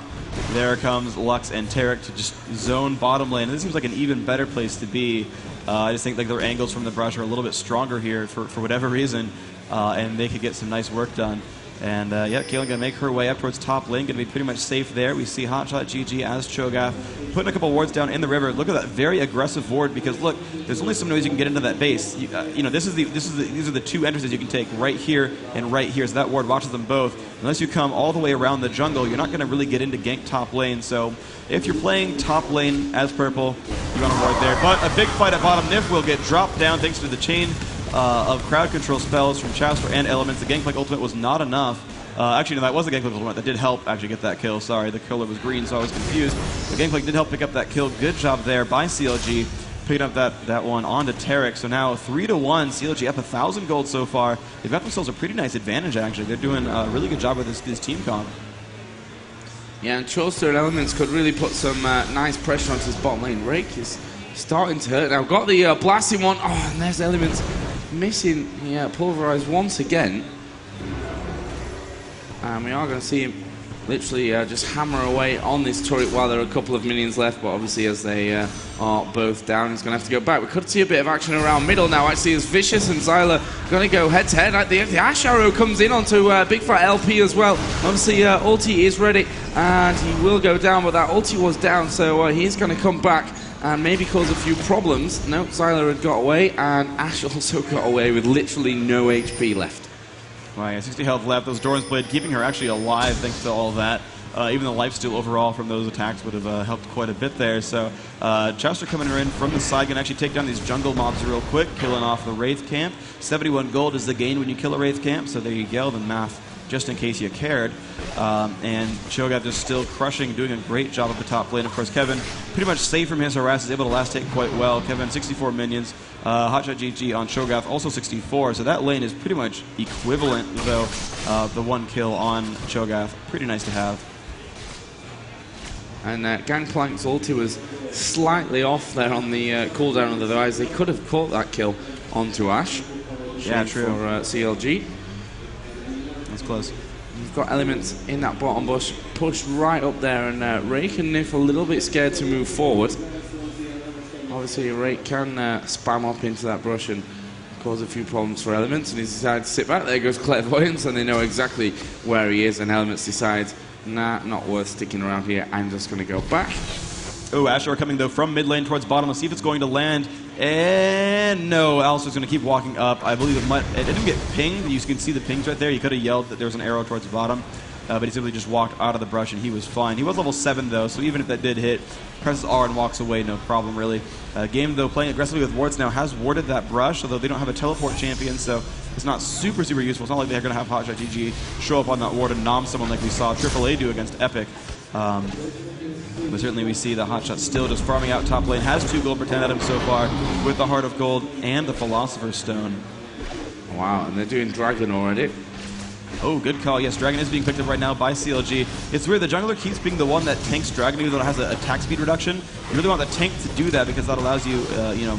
there comes Lux and Tarek to just zone bottom lane. And this seems like an even better place to be. I just think like their angles from the brush are a little bit stronger here for whatever reason, and they could get some nice work done. And yeah, Caitlyn gonna make her way up towards top lane, gonna be pretty much safe there. We see Hotshot GG as Cho'Gath putting a couple wards down in the river. Look at that very aggressive ward, because look, there's only so many ways you can get into that base. You know, these are the two entrances you can take, right here and right here. So that ward watches them both. Unless you come all the way around the jungle, you're not gonna really get into gank top lane. So if you're playing top lane as purple, you want to ward there. But a big fight at bottom. Nif will get dropped down thanks to the chain of crowd control spells from Chowster and Elements. The Gangplank ultimate was not enough. Actually, no, that was the Gangplank ultimate. That did help actually get that kill. Sorry, the killer was green, so I was confused. The Gangplank did help pick up that kill. Good job there by CLG. picking up that one onto Tarek. So now 3-1, CLG up 1,000 gold so far. They've got themselves a pretty nice advantage, actually. They're doing a really good job with this team comp. Yeah, and Choster and Elements could really put some nice pressure onto his bottom lane. Rake is starting to hurt now. Got the blasting one. Oh, and there's Elements missing. Yeah, pulverized once again. And we are going to see him literally just hammer away on this turret while there are a couple of minions left, but obviously as they are both down, he's going to have to go back. We could see a bit of action around middle now, actually, as Vicious and Zyla going to go head-to-head. The Ash Arrow comes in onto Big Fat LP as well. Obviously, ulti is ready, and he will go down, but that ulti was down, so he's going to come back and maybe cause a few problems. No, Zyla had got away, and Ash also got away with literally no HP left. Right, yeah, 60 health left. Those Doran's Blade keeping her actually alive thanks to all that. Even the lifesteal overall from those attacks would have helped quite a bit there. So Chester coming in from the side can actually take down these jungle mobs real quick, killing off the Wraith camp. 71 gold is the gain when you kill a Wraith camp, so there you go, the math, just in case you cared. And Cho'Gath just still crushing, doing a great job at the top lane. Of course, Kevin pretty much safe from his harass, is able to last take quite well. Kevin, 64 minions. Hotshot GG on Cho'Gath, also 64. So that lane is pretty much equivalent, though, the one kill on Cho'Gath. Pretty nice to have. And Gangplank's ulti was slightly off there on the cooldown, otherwise they could have caught that kill onto Ash. Yeah, true. For CLG. That's close. You've got Elements in that bottom bush, pushed right up there, and Rake and Nif a little bit scared to move forward. Obviously, Rake can spam up into that brush and cause a few problems for Elements, and he's decided to sit back. There goes Clairvoyance, and they know exactly where he is, and Elements decides, nah, not worth sticking around here, I'm just going to go back. Oh, Asher coming, though, from mid lane towards bottom. Let's see if it's going to land. And no, Alistair's going to keep walking up. I believe it didn't get pinged. You can see the pings right there. He could have yelled that there was an arrow towards the bottom, but he simply just walked out of the brush, and he was fine. He was level 7, though, so even if that did hit, presses R and walks away, no problem, really. Game, though, playing aggressively with wards now has warded that brush, although they don't have a teleport champion, so it's not super, super useful. It's not like they're going to have Hotshot GG show up on that ward and nom someone like we saw AAA do against Epic. But certainly we see the Hotshot still just farming out top lane. Has 2 gold per 10 at him so far with the Heart of Gold and the Philosopher's Stone. Wow, and they're doing Dragon already. Oh, good call. Yes, Dragon is being picked up right now by CLG. It's weird, the jungler keeps being the one that tanks Dragon, even though it has an attack speed reduction. You really want the tank to do that because that allows you,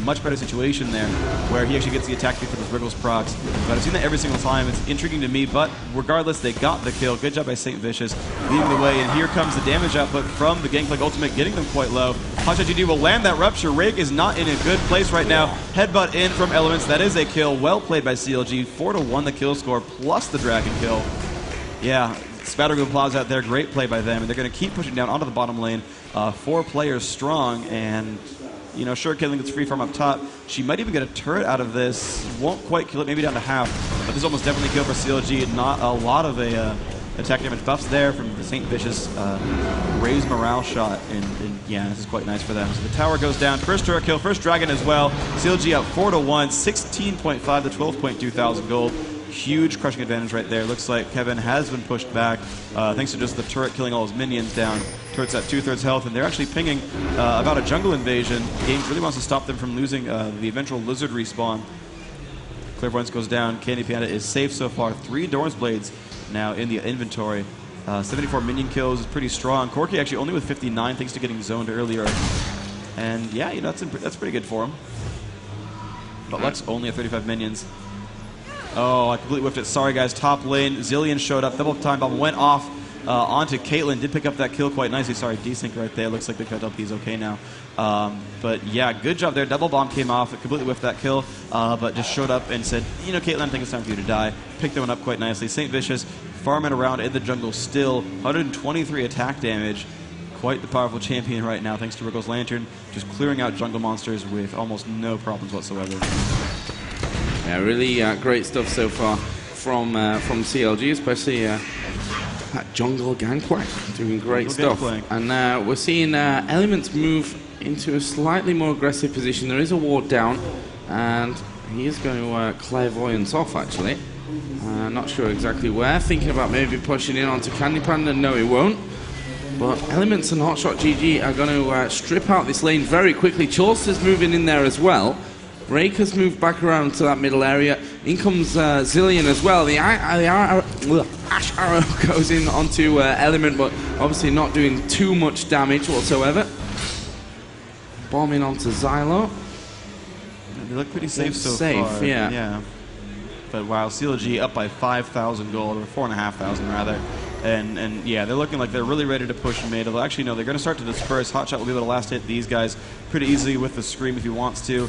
much better situation there, where he actually gets the attack speed for those Wriggles procs. But I've seen that every single time. It's intriguing to me, but regardless, they got the kill. Good job by St. Vicious, leading the way, and here comes the damage output from the Gangplank ultimate, getting them quite low. Hotshot GG will land that Rupture. Rake is not in a good place right now. Headbutt in from Elements. That is a kill. Well played by CLG. 4-1 the kill score, plus the Dragon kill. Yeah, spattering of applause out there. Great play by them. And they're going to keep pushing down onto the bottom lane. 4 players strong. And, sure, Caitlyn gets free farm up top. She might even get a turret out of this. Won't quite kill it, maybe down to half. But this is almost definitely kill for CLG. Not a lot of attack damage buffs there from the St. Vicious raise morale shot. And yeah, this is quite nice for them. So the tower goes down. First turret kill, first Dragon as well. CLG up 4-1, 16.5 to 12.2 thousand gold. Huge crushing advantage right there. Looks like Kevin has been pushed back thanks to just the turret killing all his minions down. Turret's at 2/3 health, and they're actually pinging about a jungle invasion. Game really wants to stop them from losing the eventual lizard respawn. Clairvoyance goes down. Candy Panda is safe so far. 3 Doran's Blades now in the inventory. 74 minion kills is pretty strong. Corki actually only with 59 thanks to getting zoned earlier. And yeah, that's pretty good for him. But Lux only at 35 minions. Oh, I completely whiffed it. Sorry, guys. Top lane. Zillion showed up. Double time bomb went off onto Caitlyn. Did pick up that kill quite nicely. Sorry, desync right there. Looks like the LP is okay now. But yeah, good job there. Double bomb came off. It completely whiffed that kill, but just showed up and said, Caitlyn, I think it's time for you to die. Picked that one up quite nicely. St. Vicious farming around in the jungle still. 123 attack damage. Quite the powerful champion right now, thanks to Wriggle's Lantern. Just clearing out jungle monsters with almost no problems whatsoever. Yeah, really great stuff so far from CLG, especially that jungle Gangplank doing great stuff. And we're seeing Elements move into a slightly more aggressive position. There is a ward down, and he is going to Clairvoyance off, actually. Not sure exactly where. Thinking about maybe pushing in onto Candy Panda. No, he won't. But Elements and Hotshot GG are going to strip out this lane very quickly. Chaucer's moving in there as well. Raker's moved back around to that middle area. In comes Zillion as well. The Ash Arrow goes in onto Element, but obviously not doing too much damage whatsoever. Bombing onto Xylo. They look pretty safe so far. Yeah. But wow, CLG up by 5,000 gold, or 4,500 rather. And yeah, they're looking like they're really ready to push mid. Actually, no, they're going to start to disperse. Hotshot will be able to last hit these guys pretty easily with the Scream if he wants to.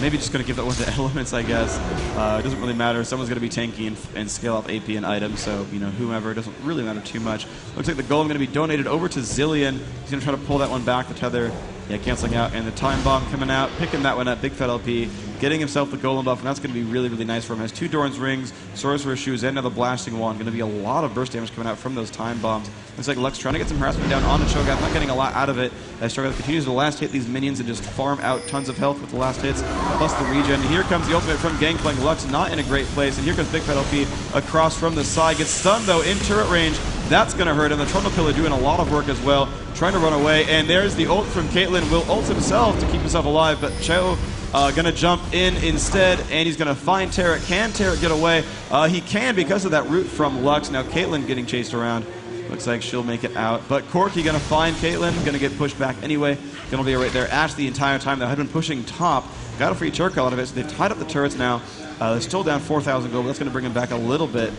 Maybe just going to give that one to Elements, I guess. It doesn't really matter. Someone's going to be tanky and scale up AP and items, so, you know, whomever, it doesn't really matter too much. Looks like the golem going to be donated over to Zillion. He's going to try to pull that one back, the tether. Yeah, canceling out, and the time bomb coming out, picking that one up, big fat LP, getting himself the golem buff, and that's going to be really, really nice for him. Has 2 Doran's rings, Sorcerer's Shoes, and another blasting wand. Going to be a lot of burst damage coming out from those time bombs. Looks like Lux trying to get some harassment down onto Cho'Gath, not getting a lot out of it, as Cho'Gath continues to last hit these minions and just farm out tons of health with the last hits, plus the regen. Here comes the ultimate from Gangplank. Lux not in a great place, and here comes big fat LP across from the side. Gets stunned, though, in turret range. That's going to hurt him. The Trundle Killer doing a lot of work as well, trying to run away. And there's the ult from Caitlyn. Will ult himself to keep himself alive, but Cho going to jump in instead, and he's going to find Terret. Can Terret get away? He can because of that root from Lux. Now Caitlyn getting chased around. Looks like she'll make it out. But Corki going to find Caitlyn. Going to get pushed back anyway. Going to be right there. Ash the entire time. They had been pushing top. Got a free turret out of it, so they've tied up the turrets now. They're still down 4,000 gold, but that's going to bring him back a little bit.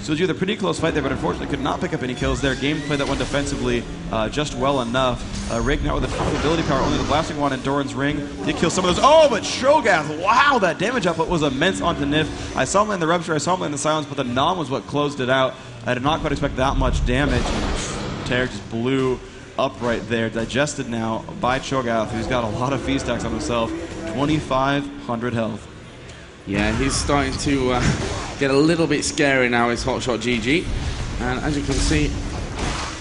So with a pretty close fight there, but unfortunately could not pick up any kills there. Game played that one defensively just well enough. Rake now with a ton of ability power, only the blasting wand and Doran's ring did kill some of those. Oh, but Cho'Gath, wow, that damage output was immense onto Nif. I saw him in the Rupture, I saw him in the Silence, but the Nom was what closed it out. I did not quite expect that much damage. Terek just blew up right there, digested now by Cho'Gath, who's got a lot of feast stacks on himself. 2,500 health. Yeah, he's starting to get a little bit scary now, his Hotshot GG. And as you can see,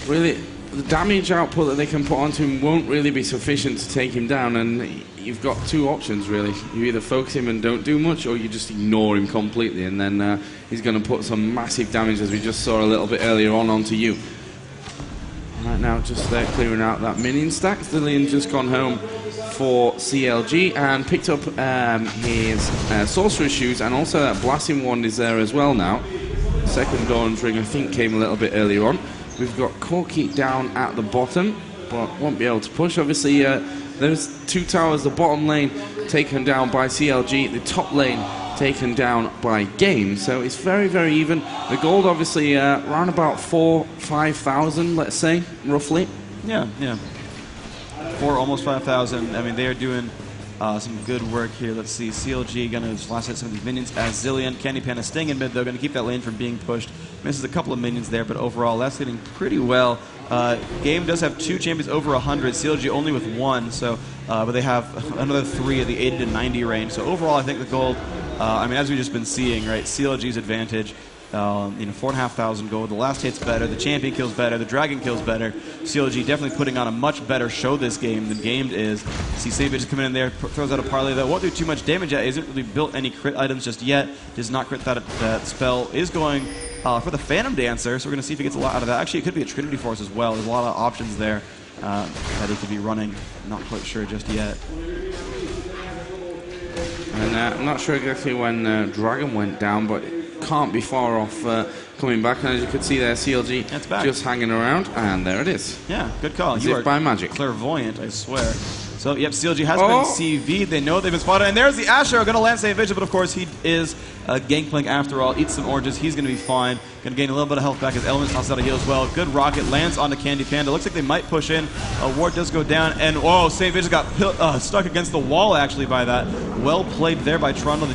really, the damage output that they can put onto him won't really be sufficient to take him down. And you've got 2 options, really. You either focus him and don't do much, or you just ignore him completely. And then he's going to put some massive damage, as we just saw a little bit earlier on, onto you. Right now, just clearing out that minion stack. Zillion just gone home for CLG and picked up his Sorcerer's Shoes, and also that Blasting Wand is there as well now. Second Dawn's Ring, I think, came a little bit earlier on. We've got Corki down at the bottom, but won't be able to push. Obviously, there's 2 towers, the bottom lane taken down by CLG, the top lane taken down by Game, so it's very, very even. The gold, obviously, around about 4,000-5,000, let's say, roughly. Yeah. Almost 5,000. I mean, they are doing some good work here. Let's see. CLG going to last hit some of these minions as Zillion. Candy Panda staying in mid, though. Going to keep that lane from being pushed. Misses a couple of minions there, but overall, that's hitting pretty well. Game does have 2 champions over 100. CLG only with 1, so but they have another 3 at the 80 to 90 range. So overall, I think the gold, I mean, as we've just been seeing, right, CLG's advantage. 4,500 gold. The last hit's better. The champion kills better. The dragon kills better. CLG definitely putting on a much better show this game than Gamed is. See Savage is coming in there, throws out a parlay that won't do too much damage yet. Isn't really built any crit items just yet. Does not crit that spell. Is going for the Phantom Dancer, so we're going to see if he gets a lot out of that. Actually, it could be a Trinity Force as well. There's a lot of options there that he could be running. Not quite sure just yet. And I'm not sure exactly when Dragon went down, but can't be far off coming back. And as you can see there, CLG just hanging around, and there it is. Yeah, good call. You are by magic. Clairvoyant, I swear. So, yep, CLG has been CV'd. They know they've been spotted. And there's the Ash Arrow. Going to land Saint Vigil, but of course he is Gangplank after all. Eats some oranges. He's going to be fine. Going to gain a little bit of health back as Elements knocks out a heal as well. Good rocket. Lands onto Candy Panda. Looks like they might push in. Ward does go down. And, whoa, Saint Vigil got stuck against the wall, actually, by that. Well played there by Trundle. The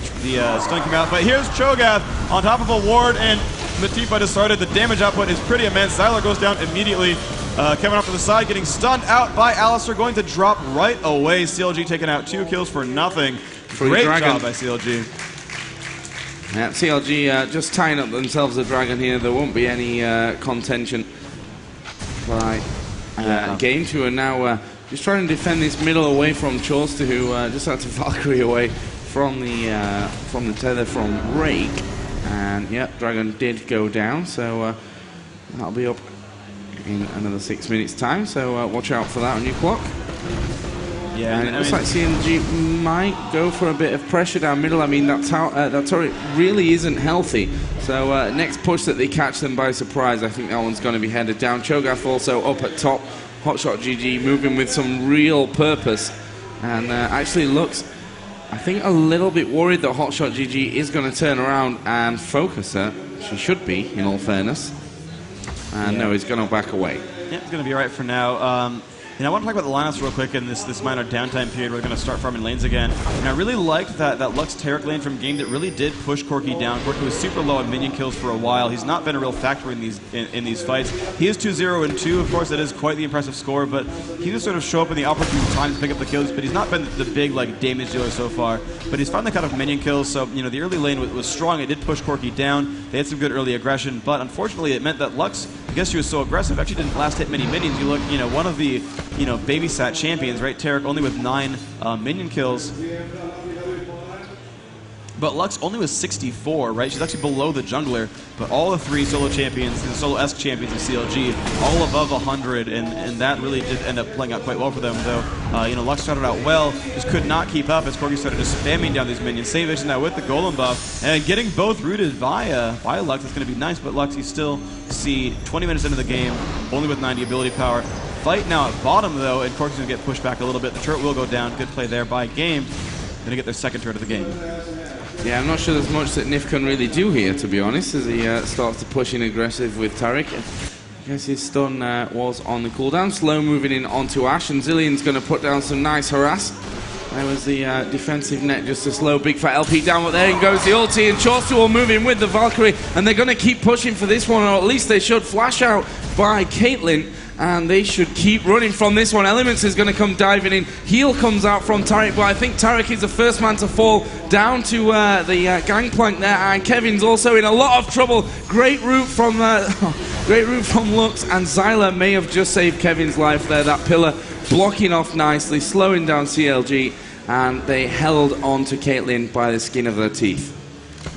stun came out. But here's Cho'Gath on top of a ward. And Matifa just started. The damage output is pretty immense. Xylo goes down immediately. Coming off to the side, getting stunned out by Alistair, going to drop right away. CLG taking out 2 kills for nothing. Great job by CLG. Yeah, CLG just tying up themselves a dragon here. There won't be any contention by Game 2, and now just trying to defend this middle away from Chaucer, who just had to Valkyrie away from the tether from Rake. And yeah, dragon did go down, so that'll be up in another 6 minutes' time, so watch out for that on your clock. Yeah, and it looks like CLG might go for a bit of pressure down middle. I mean, that turret really isn't healthy. So next push that they catch them by surprise, I think that one's going to be headed down. Cho'Gath also up at top. Hotshot GG moving with some real purpose. And actually looks, I think, a little bit worried that Hotshot GG is going to turn around and focus her. She should be, in all fairness. And no, he's going to back away. Yeah, it's going to be all right for now. I want to talk about the lineups real quick in this minor downtime period. We're going to start farming lanes again. And I really liked that Lux Taric lane from Game that really did push Corki down. Corki was super low on minion kills for a while. He's not been a real factor in these fights. He is 2-0-2. Of course, that is quite the impressive score, but he just sort of show up in the opportune time to pick up the kills, but he's not been the big damage dealer so far. But he's found the kind of minion kills, so the early lane was strong. It did push Corki down. They had some good early aggression, but unfortunately it meant that Lux, because she was so aggressive, actually didn't last hit many minions. You look, one of the babysat champions, right? Taric only with 9 minion kills. But Lux only was 64, right? She's actually below the jungler. But all the 3 solo champions, the solo-esque champions of CLG, all above 100, and that really did end up playing out quite well for them, though. Lux started out well, just could not keep up as Corki started just spamming down these minions. Saint Vision now with the golem buff, and getting both rooted via Lux is going to be nice, but Lux, you still see 20 minutes into the game, only with 90 ability power. Fight now at bottom, though, and Corki's going to get pushed back a little bit. The turret will go down. Good play there by Game. Going to get their second turret of the game. Yeah, I'm not sure there's much that Nif can really do here, to be honest, as he starts to push in aggressive with Taric. I guess his stun was on the cooldown. Slow moving in onto Ashe, and Zillion's going to put down some nice harass. There was the defensive net, just a slow big fat LP down, but there goes the ulti, and Chorstu will move in with the Valkyrie, and they're going to keep pushing for this one, or at least they should. Flash out by Caitlyn, and they should keep running from this one. Elements is going to come diving in. Heal comes out from Taric, but I think Taric is the first man to fall down to the gangplank there, and Kevin's also in a lot of trouble. Great route from Lux, and Zyla may have just saved Kevin's life there. That pillar blocking off nicely, slowing down CLG, and they held on to Caitlyn by the skin of their teeth.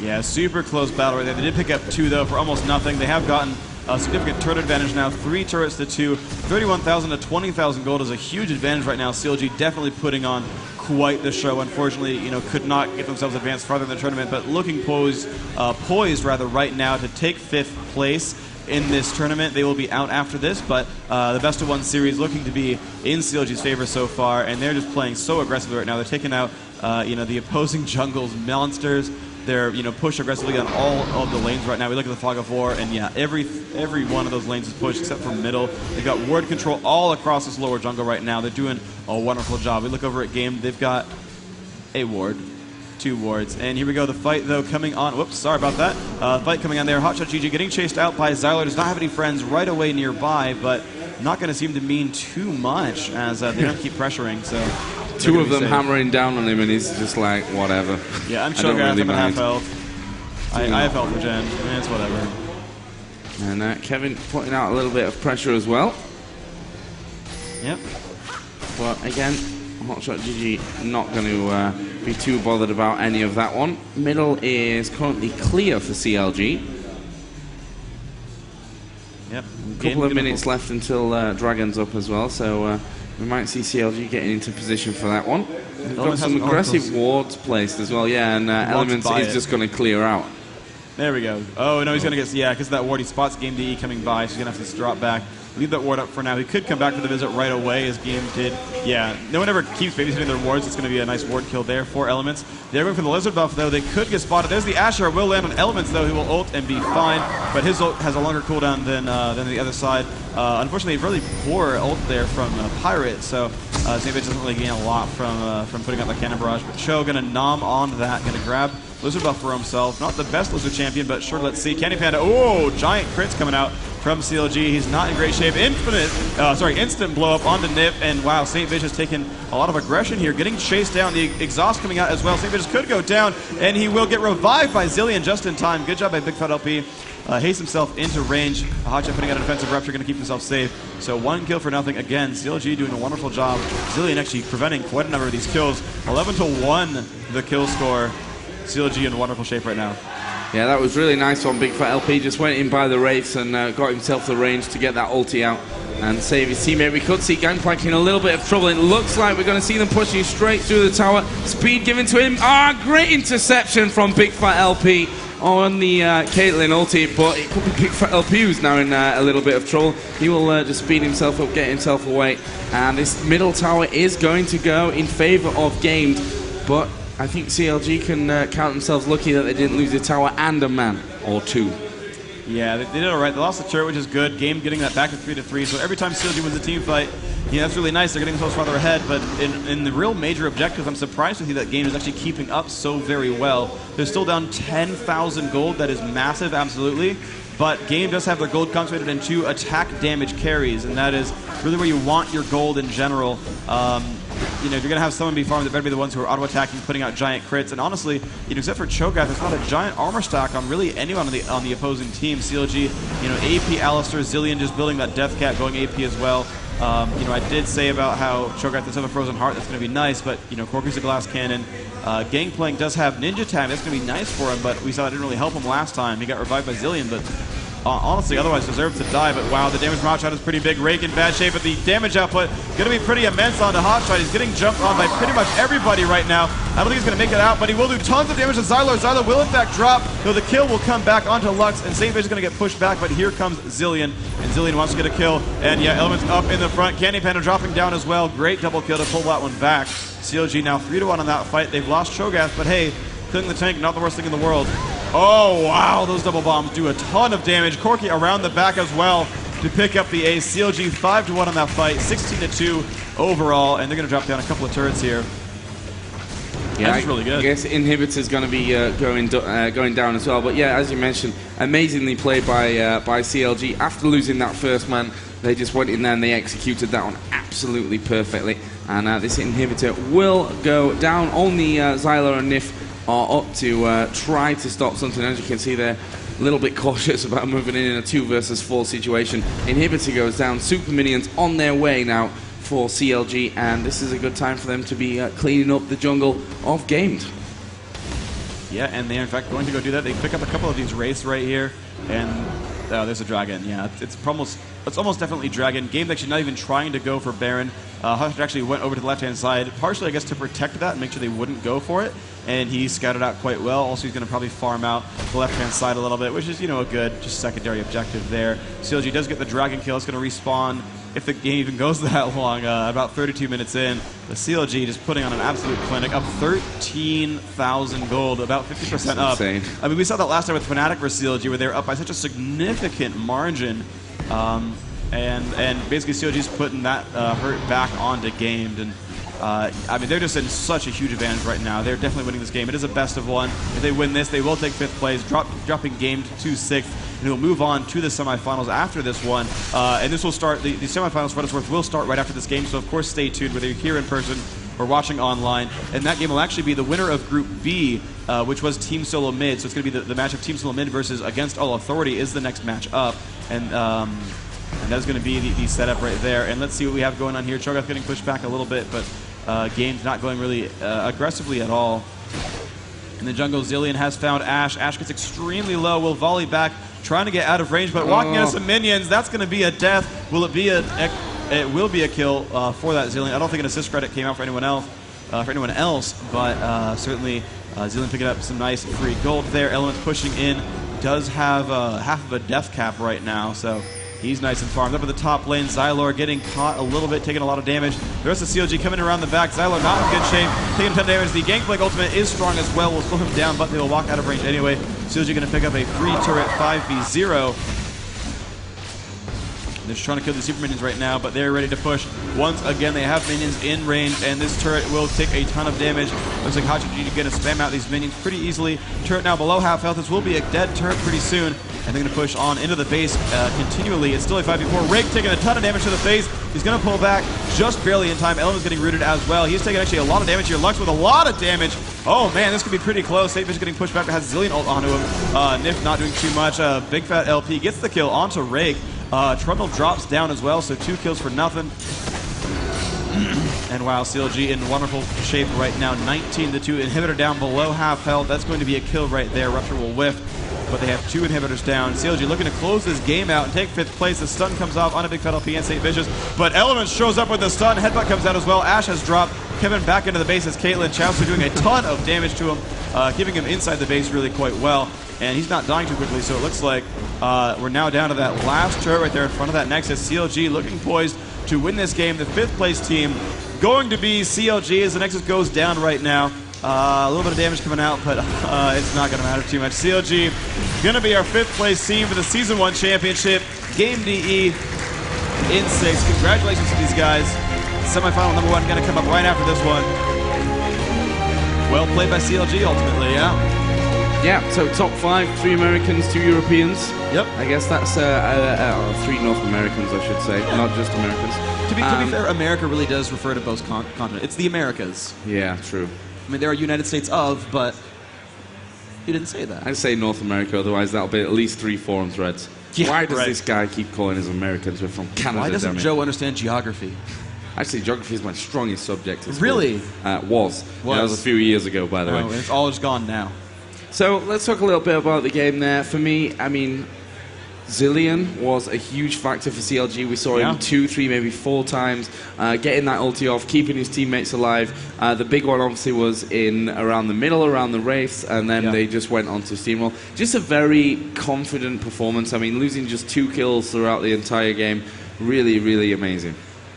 Yeah, super close battle right there. They did pick up 2, though, for almost nothing. They have gotten a significant turret advantage now, 3 turrets to 2. 31,000 to 20,000 gold is a huge advantage right now. CLG definitely putting on quite the show. Unfortunately, could not get themselves advanced farther in the tournament, but looking poised right now to take 5th place in this tournament. They will be out after this, but the best of 1 series looking to be in CLG's favor so far, and they're just playing so aggressively right now. They're taking out the opposing jungle's monsters. They're push aggressively on all of the lanes right now. We look at the Fog of War, and yeah, every one of those lanes is pushed except for middle. They've got ward control all across this lower jungle right now. They're doing a wonderful job. We look over at Game. They've got a ward, 2 wards, and here we go. The fight, though, coming on. Whoops, sorry about that. Fight coming on there. Hotshot GG getting chased out by Zyler. Does not have any friends right away nearby, but not going to seem to mean too much as they don't keep pressuring. So 2 of them hammering down on him, and he's just like, whatever. Yeah, I'm Cho'Gath. I'm at half health. I have health for Gen. It's whatever. And Kevin putting out a little bit of pressure as well. Yep. But again, Hotshot GG not going to be too bothered about any of that one. Middle is currently clear for CLG. Yep. A couple of minutes left until Dragon's up as well, so we might see CLG getting into position for that one. They've got some aggressive wards placed as well, yeah, and Elements is just going to clear out. There we go. Oh, no, he's going to get, yeah, because of that ward, he spots Game DE coming by, so he's going to have to drop back. Leave that ward up for now. He could come back to the visit right away, as Game did. Yeah, no one ever keeps babysitting their wards. It's going to be a nice ward kill there for Elements. They're going for the Lizard buff, though. They could get spotted. There's the Asher. Will land on Elements, though, who will ult and be fine. But his ult has a longer cooldown than the other side. Unfortunately, really poor ult there from Pirate, so Saint doesn't really gain a lot from putting out the Cannon Barrage. But Cho going to nom on that, going to grab Lizard buff for himself. Not the best Lizard champion, but sure, let's see. Candy Panda, oh, giant crits coming out from CLG. He's not in great shape. Instant blow up onto Nip, and wow, St. Vicious taking a lot of aggression here, getting chased down. The exhaust coming out as well. St. Vicious could go down, and he will get revived by Zillion just in time. Good job by Big Fat LP. Hastes himself into range. Hotshot putting out a defensive rupture, going to keep himself safe. So 1 kill for nothing. Again, CLG doing a wonderful job. Zillion actually preventing quite a number of these kills. 11 to 1 the kill score. CLG in wonderful shape right now. Yeah, that was really nice on Big Fat LP. Just went in by the Wraiths and got himself the range to get that ulti out and save his teammate. We could see Gangplank in a little bit of trouble. It looks like we're going to see them pushing straight through the tower. Speed given to him. Great interception from Big Fat LP on the Caitlyn ulti, but it could be Big Fat LP who's now in a little bit of trouble. He will just speed himself up, get himself away, and this middle tower is going to go in favor of Gamed, but I think CLG can count themselves lucky that they didn't lose a tower and a man or two. Yeah, they did it all right. They lost the turret, which is good. Game getting that back to 3-3. So every time CLG wins a team fight, yeah, that's really nice. They're getting themselves farther ahead. But in the real major objectives, I'm surprised to see that Game is actually keeping up so very well. They're still down 10,000 gold. That is massive, absolutely. But Game does have their gold concentrated into attack damage carries, and that is really where you want your gold in general. You know, if you're going to have someone be farmed, they better be the ones who are auto-attacking, putting out giant crits. And honestly, you know, except for Cho'Gath, there's not a giant armor stack on really anyone on the opposing team. CLG, you know, AP, Alistar, Zillion just building that Death Cat, going AP as well. You know, I did say about how Cho'Gath does have a Frozen Heart. That's going to be nice, but, you know, Corki's a Glass Cannon. Gangplank does have Ninja Time. That's going to be nice for him, but we saw that didn't really help him last time. He got revived by Zillion, but honestly, otherwise deserves to die. But wow, the damage from Hotshot is pretty big. Rake in bad shape, but the damage output going to be pretty immense onto Hotshot. He's getting jumped on by pretty much everybody right now. I don't think he's going to make it out, but he will do tons of damage to Xylar. Xylar will in fact drop, though the kill will come back onto Lux, and Saintfish is going to get pushed back, but here comes Zillion, and Zillion wants to get a kill. And yeah, Element's up in the front. Candy Panda dropping down as well. Great double kill to pull that one back. CLG now 3-1 on that fight. They've lost Cho'Gath, but hey, killing the tank, not the worst thing in the world. Oh, wow, those double bombs do a ton of damage. Corki around the back as well to pick up the ace. CLG 5-1 on that fight, 16-2 overall, and they're going to drop down a couple of turrets here. Yeah, that's really good. I guess Inhibitor's going to be going down as well. But yeah, as you mentioned, amazingly played by CLG. After losing that first man, they just went in there and they executed that one absolutely perfectly. And this Inhibitor will go down. Only Xylar and Nif are up to try to stop something. As you can see, they're a little bit cautious about moving in a 2 versus 4 situation. Inhibitor goes down. Super Minions on their way now for CLG, and this is a good time for them to be cleaning up the jungle of Gamed. Yeah, and they're in fact going to go do that. They pick up a couple of these Wraiths right here, and oh, there's a Dragon. Yeah, it's almost definitely Dragon. Gamed actually not even trying to go for Baron. Hotshot actually went over to the left-hand side, partially, I guess, to protect that and make sure they wouldn't go for it. And he scouted out quite well. Also, he's going to probably farm out the left-hand side a little bit, which is, you know, a good, just secondary objective there. CLG does get the Dragon kill. It's going to respawn, if the game even goes that long, about 32 minutes in. The CLG just putting on an absolute clinic, up 13,000 gold, about 50% up. Insane. I mean, we saw that last time with Fnatic versus CLG, where they were up by such a significant margin. And basically CLG's putting that hurt back onto Gamed, and I mean, they're just in such a huge advantage right now. They're definitely winning this game. It is a best of 1. If they win this, they will take 5th place, dropping Gamed to 6th, and they'll move on to the semifinals after this one. And this will start, the semifinals for what it's worth will start right after this game, so of course stay tuned, whether you're here in person or watching online. And that game will actually be the winner of Group B, which was Team Solo Mid. So it's going to be the match of Team Solo Mid versus Against All Authority is the next match up. And that's going to be the setup right there. And let's see what we have going on here. Cho'Gath getting pushed back a little bit, but Game's not going really aggressively at all. In the jungle, Zillion has found Ashe. Ashe gets extremely low, will volley back, trying to get out of range, but walking into some minions. That's going to be a death. Will it be it will be a kill for that Zillion. I don't think an assist credit came out for anyone else, but certainly Zillion picking up some nice free gold there. Element's pushing in. Does have half of a death cap right now, so he's nice and farmed. Up at the top lane, Xylar getting caught a little bit, taking a lot of damage. The rest of CLG coming around the back. Xylar not in good shape, taking a ton of damage. The Gangplank ultimate is strong as well. Will slow him down, but they will walk out of range anyway. CLG going to pick up a free turret 5v0. They're just trying to kill the super minions right now, but they're ready to push. Once again, they have minions in range, and this turret will take a ton of damage. Looks like Hotshot going to spam out these minions pretty easily. Turret now below half health. This will be a dead turret pretty soon, and they're going to push on into the base continually. It's still a 5v4. Rig taking a ton of damage to the face. He's going to pull back just barely in time. Element's getting rooted as well. He's taking actually a lot of damage here. Lux with a lot of damage. Oh man, this could be pretty close. Saintfish getting pushed back, but has Zillion ult onto him. Nif not doing too much. Big Fat LP gets the kill onto Rig. Trundle drops down as well, so 2 kills for nothing. And while CLG in wonderful shape right now, 19-2, inhibitor down below half health. That's going to be a kill right there. Rupture will whiff, but they have 2 inhibitors down. CLG looking to close this game out and take 5th place. The stun comes off on a big fat LP and St. Vicious, but Elements shows up with the stun. Headbutt comes out as well. Ash has dropped. Kevin back into the base as Caitlyn. Chowster doing a ton of damage to him, keeping him inside the base really quite well. And he's not dying too quickly, so it looks like we're now down to that last turret right there in front of that Nexus. CLG looking poised to win this game. The 5th place team going to be CLG as the Nexus goes down right now. A little bit of damage coming out, but it's not going to matter too much. CLG going to be our 5th place team for the Season 1 Championship. Game DE in 6. Congratulations to these guys. Semifinal number 1 going to come up right after this one. Well played by CLG ultimately, yeah. Yeah, so top 5, 3 Americans, 2 Europeans. Yep. I guess that's 3 North Americans, I should say, not just Americans. To be fair, America really does refer to both continents. It's the Americas. Yeah, true. I mean, there are United States of, but you didn't say that. I'd say North America, otherwise that'll be at least 3 forum threads. Yeah, why does this guy keep calling us Americans? We're from Canada. Why doesn't Joe understand geography? Actually, geography is my strongest subject. Really? Was. Yeah, that was a few years ago, by the way. And it's all just gone now. So let's talk a little bit about the game there. For me, I mean, Zillion was a huge factor for CLG. We saw him 2, 3, maybe 4 times, getting that ulti off, keeping his teammates alive. The big one obviously was in around the middle, around the Wraiths, and then they just went on to steamroll. Just a very confident performance. I mean, losing just 2 kills throughout the entire game, really, really amazing.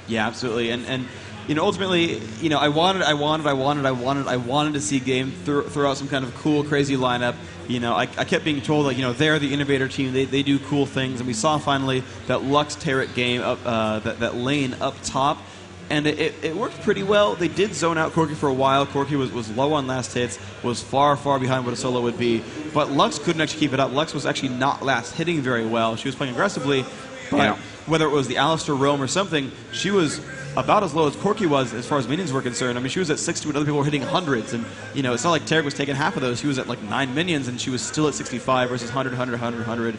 Yeah, absolutely. And you know, ultimately, you know, I wanted to see game throw out some kind of cool, crazy lineup. You know, I kept being told that, you know, they're the innovator team, they do cool things, and we saw finally that Lux turret game up, that lane up top, and it worked pretty well. They did zone out Corki for a while. Corki was low on last hits, was far behind what a solo would be, but Lux couldn't actually keep it up. Lux was actually not last hitting very well. She was playing aggressively, but whether it was the Alistair roam or something, she was about as low as Corki was as far as minions were concerned. I mean, she was at 60 when other people were hitting hundreds, and you know, it's not like Tarek was taking half of those. She was at like 9 minions, and she was still at 65 versus 100.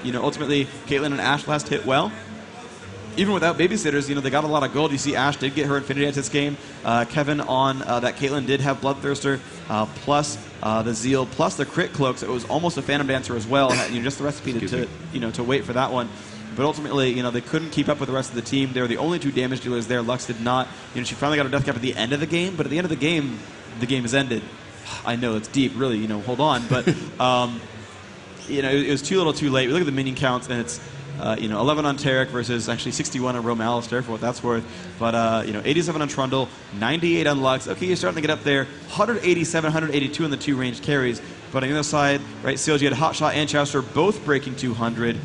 You know, ultimately, Caitlyn and Ash last hit well. Even without babysitters, you know, they got a lot of gold. You see Ash did get her Infinity Edge this game. Kevin on that Caitlyn did have Bloodthirster, plus the Zeal, plus the crit cloaks. It was almost a Phantom Dancer as well. You know, just the recipe to wait for that one. But ultimately, you know, they couldn't keep up with the rest of the team. They were the only 2 damage dealers there. Lux did not. You know, she finally got her death cap at the end of the game, but at the end of the game has ended. I know, it's deep, really, you know, hold on. But, you know, it was too little too late. We look at the minion counts, and it's, you know, 11 on Tarek versus actually 61 on Rome Alistair, for what that's worth. But, you know, 87 on Trundle, 98 on Lux. Okay, you're starting to get up there. 187, 182 on the 2 ranged carries. But on the other side, right, CLG had Hotshot and Chowster both breaking 200.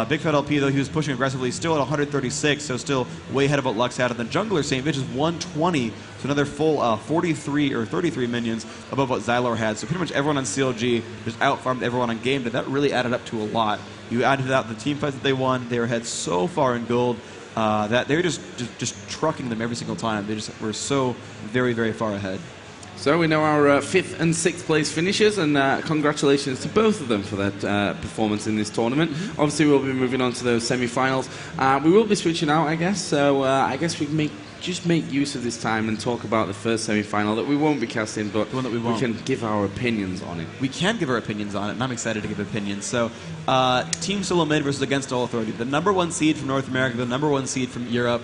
Big Fat LP, though, he was pushing aggressively, still at 136, so still way ahead of what Lux had. And the jungler, St. Vicious, 120, so another full 43 or 33 minions above what Xylor had. So pretty much everyone on CLG just out-farmed everyone on game, but that really added up to a lot. You added to that the team fights that they won. They were ahead so far in gold that they were just trucking them every single time. They just were so very far ahead. So we know our 5th and 6th place finishers, and congratulations to both of them for that performance in this tournament. Obviously, we'll be moving on to those semi-finals. We will be switching out, I guess, so I guess we can just make use of this time and talk about the first semi-final that we won't be casting, but the one that we can give our opinions on it. We can give our opinions on it, and I'm excited to give opinions. So, Team Solo Mid versus Against All Authority. The number 1 seed from North America, the number 1 seed from Europe.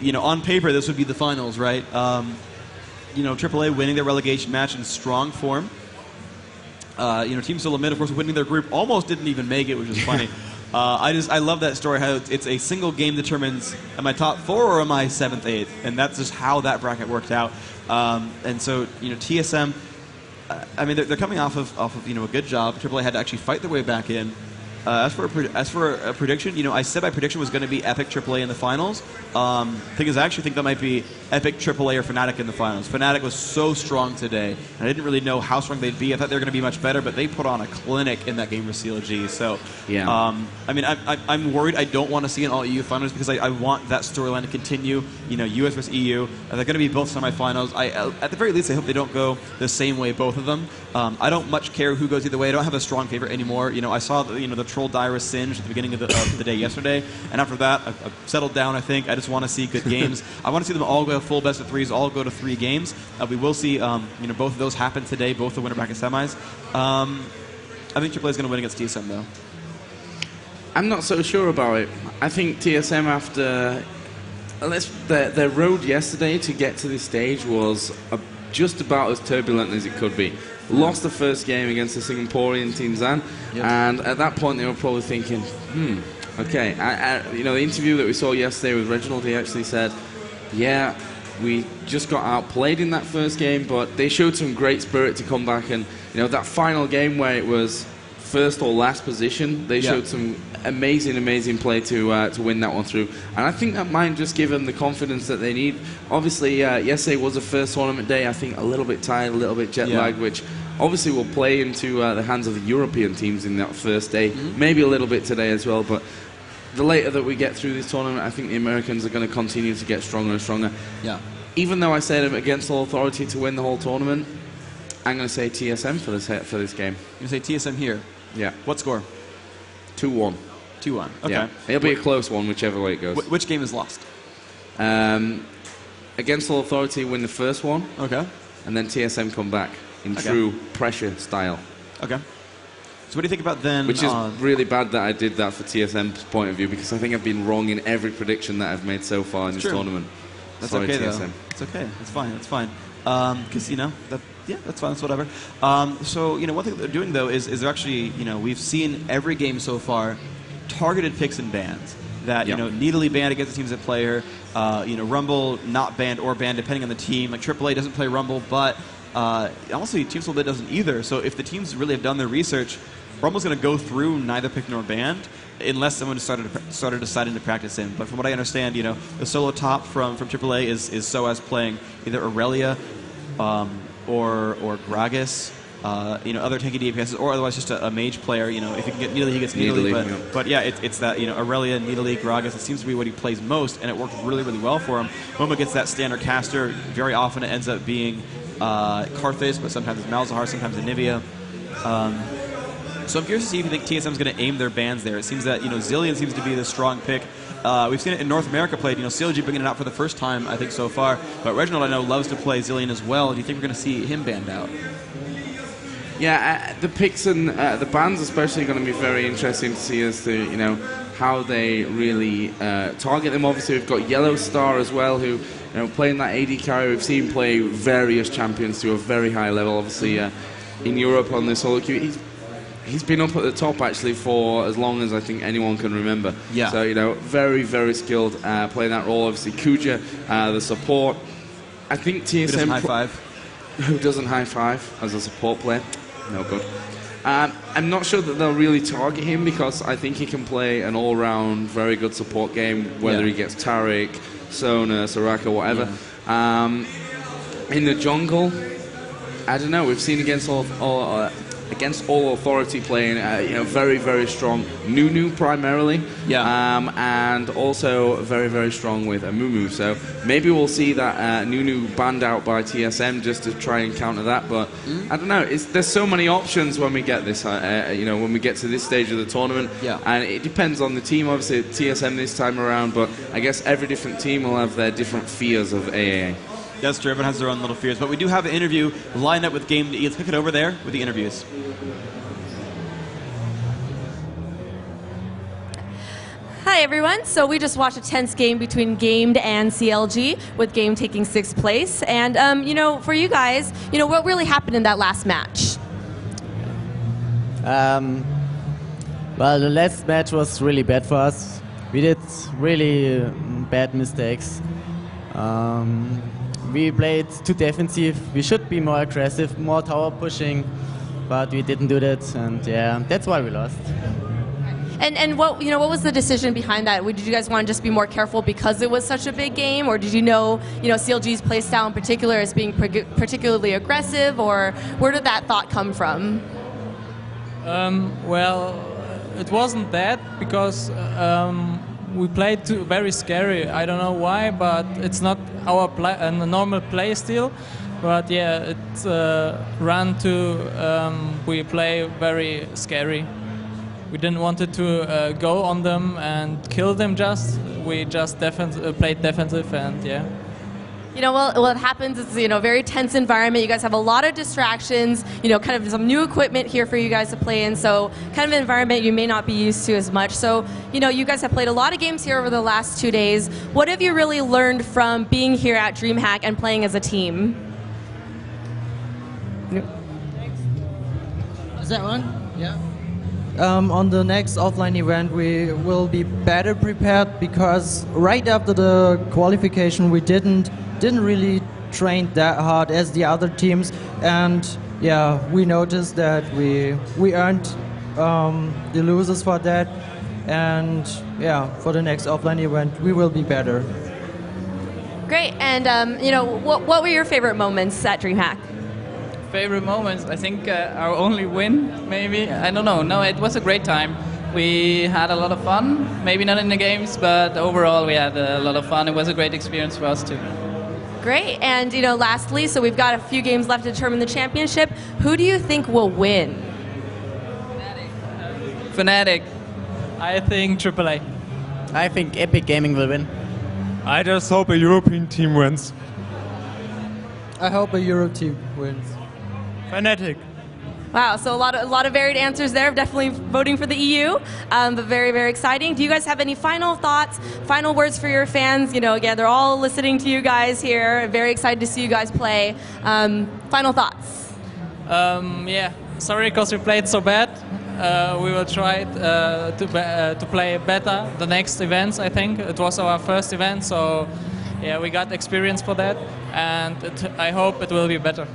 You know, on paper, this would be the finals, right? You know, AAA winning their relegation match in strong form. You know, Team Solo Mid, of course, winning their group, almost didn't even make it, which is funny. I love that story, how it's a single game determines, am I top 4 or am I 7th, 8th? And that's just how that bracket worked out. And so, you know, TSM, I mean, they're coming off of you know, a good job. AAA had to actually fight their way back in. As for a prediction, you know, I said my prediction was going to be Epic AAA in the finals. Thing is, I actually think that might be Epic AAA or Fnatic in the finals. Fnatic was so strong today, and I didn't really know how strong they'd be. I thought they were going to be much better, but they put on a clinic in that game for CLG. So, yeah. I mean, I'm worried. I don't want to see an all EU finals because I want that storyline to continue. You know, US versus EU. They're going to be both semifinals. At the very least, I hope they don't go the same way, both of them. I don't much care who goes either way. I don't have a strong favorite anymore. You know, I saw the Troll Dyra Singe at the beginning of the day yesterday, and after that, I've settled down, I think. I just want to see good games. I want to see them all go full best of threes, all go to 3 games. We will see both of those happen today, both the winner bracket semis. I think AAA is going to win against TSM, though. I'm not so sure about it. I think TSM, after their road yesterday to get to this stage was just about as turbulent as it could be. Lost the first game against the Singaporean Team Zan, and at that point they were probably thinking, okay. The interview that we saw yesterday with Reginald, he actually said, yeah, we just got outplayed in that first game, but they showed some great spirit to come back, and that final game where it was first or last position, they showed some amazing play to win that one through. And I think that might just give them the confidence that they need. Obviously, yesterday was the first tournament day. I think a little bit tired, a little bit jet lagged, which obviously will play into the hands of the European teams in that first day. Maybe a little bit today as well, but the later that we get through this tournament, I think the Americans are going to continue to get stronger and stronger. Yeah. Even though I said I'm against all authority to win the whole tournament, I'm going to say TSM for this game. You say TSM here? Yeah. What score? 2-1. 2-1. Okay. Yeah. It'll be a close one, whichever way it goes. Which game is lost? Against all authority, win the first one. Okay. And then TSM come back in true pressure style. Okay. So what do you think about then? Which is really bad that I did that for TSM's point of view, because I think I've been wrong in every prediction that I've made so far in this tournament. That's Sorry, okay, TSM. though. It's okay. It's fine. It's fine. Because that's fine. It's whatever. So one thing they're doing though is they're actually we've seen every game so far targeted picks and bans that needily banned against the teams that play her. Rumble not banned or banned depending on the team. Like AAA doesn't play Rumble, but honestly, Team Solid doesn't either. So if the teams really have done their research, Rumble's going to go through neither pick nor banned unless someone started deciding to practice in. But from what I understand, the solo top from AAA is SOAS playing either Aurelia or Gragas, other tanky DPSs, or otherwise just a mage player. If he can get Needly, he gets Needly. But yeah, it's that Aurelia, Needly, Gragas. It seems to be what he plays most, and it worked really well for him. Momo gets that standard caster. Very often it ends up being Karthus, but sometimes it's Malzahar, sometimes Anivia. So I'm curious to see if you think TSM is going to aim their bans there. It seems that Zillion seems to be the strong pick. We've seen it in North America played. CLG bringing it out for the first time, I think, so far. But Reginald, I know, loves to play Zillion as well. Do you think we're going to see him banned out? Yeah, the picks and the bans especially are going to be very interesting to see as to how they really target them. Obviously, we've got Yellow Star as well, who playing that AD carry. We've seen him play various champions to a very high level. Obviously, in Europe on the solo queue, he's been up at the top actually for as long as I think anyone can remember. Yeah. So very skilled playing that role. Obviously, Kuja, the support. I think TSM. Who doesn't high five? Who doesn't high five as a support player? No good. I'm not sure that they'll really target him because I think he can play an all-round very good support game, whether he gets Taric, Sona, Soraka, whatever. Yeah. In the jungle, I don't know. We've seen against all authority playing, very strong Nunu primarily, and also very strong with Amumu. So maybe we'll see that Nunu banned out by TSM just to try and counter that. But I don't know. There's so many options when we get this, when we get to this stage of the tournament. Yeah. And it depends on the team. Obviously, TSM this time around, but I guess every different team will have their different fears of AAA. That's true. Everyone has their own little fears. But we do have an interview lined up with Game E. Let's pick it over there with the interviews. Hi, everyone. So we just watched a tense game between Gamed and CLG, with Game taking 6th place. And, for you guys, what really happened in that last match? Well, the last match was really bad for us. We did really bad mistakes. We played too defensive. We should be more aggressive, more tower pushing, but we didn't do that, and yeah, that's why we lost. And what was the decision behind that? Did you guys want to just be more careful because it was such a big game, or did you know CLG's play style in particular as being particularly aggressive, or where did that thought come from? Well, it wasn't that because we played very scary. I don't know why, but it's not our normal play still. But yeah, it's run to we play very scary. we didn't want to go on them and kill them. We just played defensive, and yeah. You know, well, what happens is, you know, very tense environment. You guys have a lot of distractions, you know, kind of some new equipment here for you guys to play in, so kind of an environment you may not be used to as much. So, you know, you guys have played a lot of games here over the last 2 days. What have you really learned from being here at Dreamhack and playing as a team? Is that one? Yeah. On the next offline event, we will be better prepared because right after the qualification, we didn't really train that hard as the other teams, and yeah, we noticed that we earned the losers for that, and yeah, for the next offline event, we will be better. Great, and you know, what were your favorite moments at Dreamhack? Favorite moments, I think our only win, maybe. I don't know. No, it was a great time. We had a lot of fun. Maybe not in the games, but overall we had a lot of fun. It was a great experience for us too. Great, and you know, lastly, so we've got a few games left to determine the championship. Who do you think will win? Fnatic. I think AAA. I think Epic Gaming will win. I just hope a European team wins. I hope a Euro team wins. Fnatic. Wow, so a lot of varied answers there. Definitely voting for the EU, but very, very exciting. Do you guys have any final thoughts, final words for your fans? You know, again, they're all listening to you guys here. Very excited to see you guys play. Final thoughts? Yeah, sorry because we played so bad. We will try to play better the next events, I think. It was our first event, so yeah, we got experience for that, and I hope it will be better.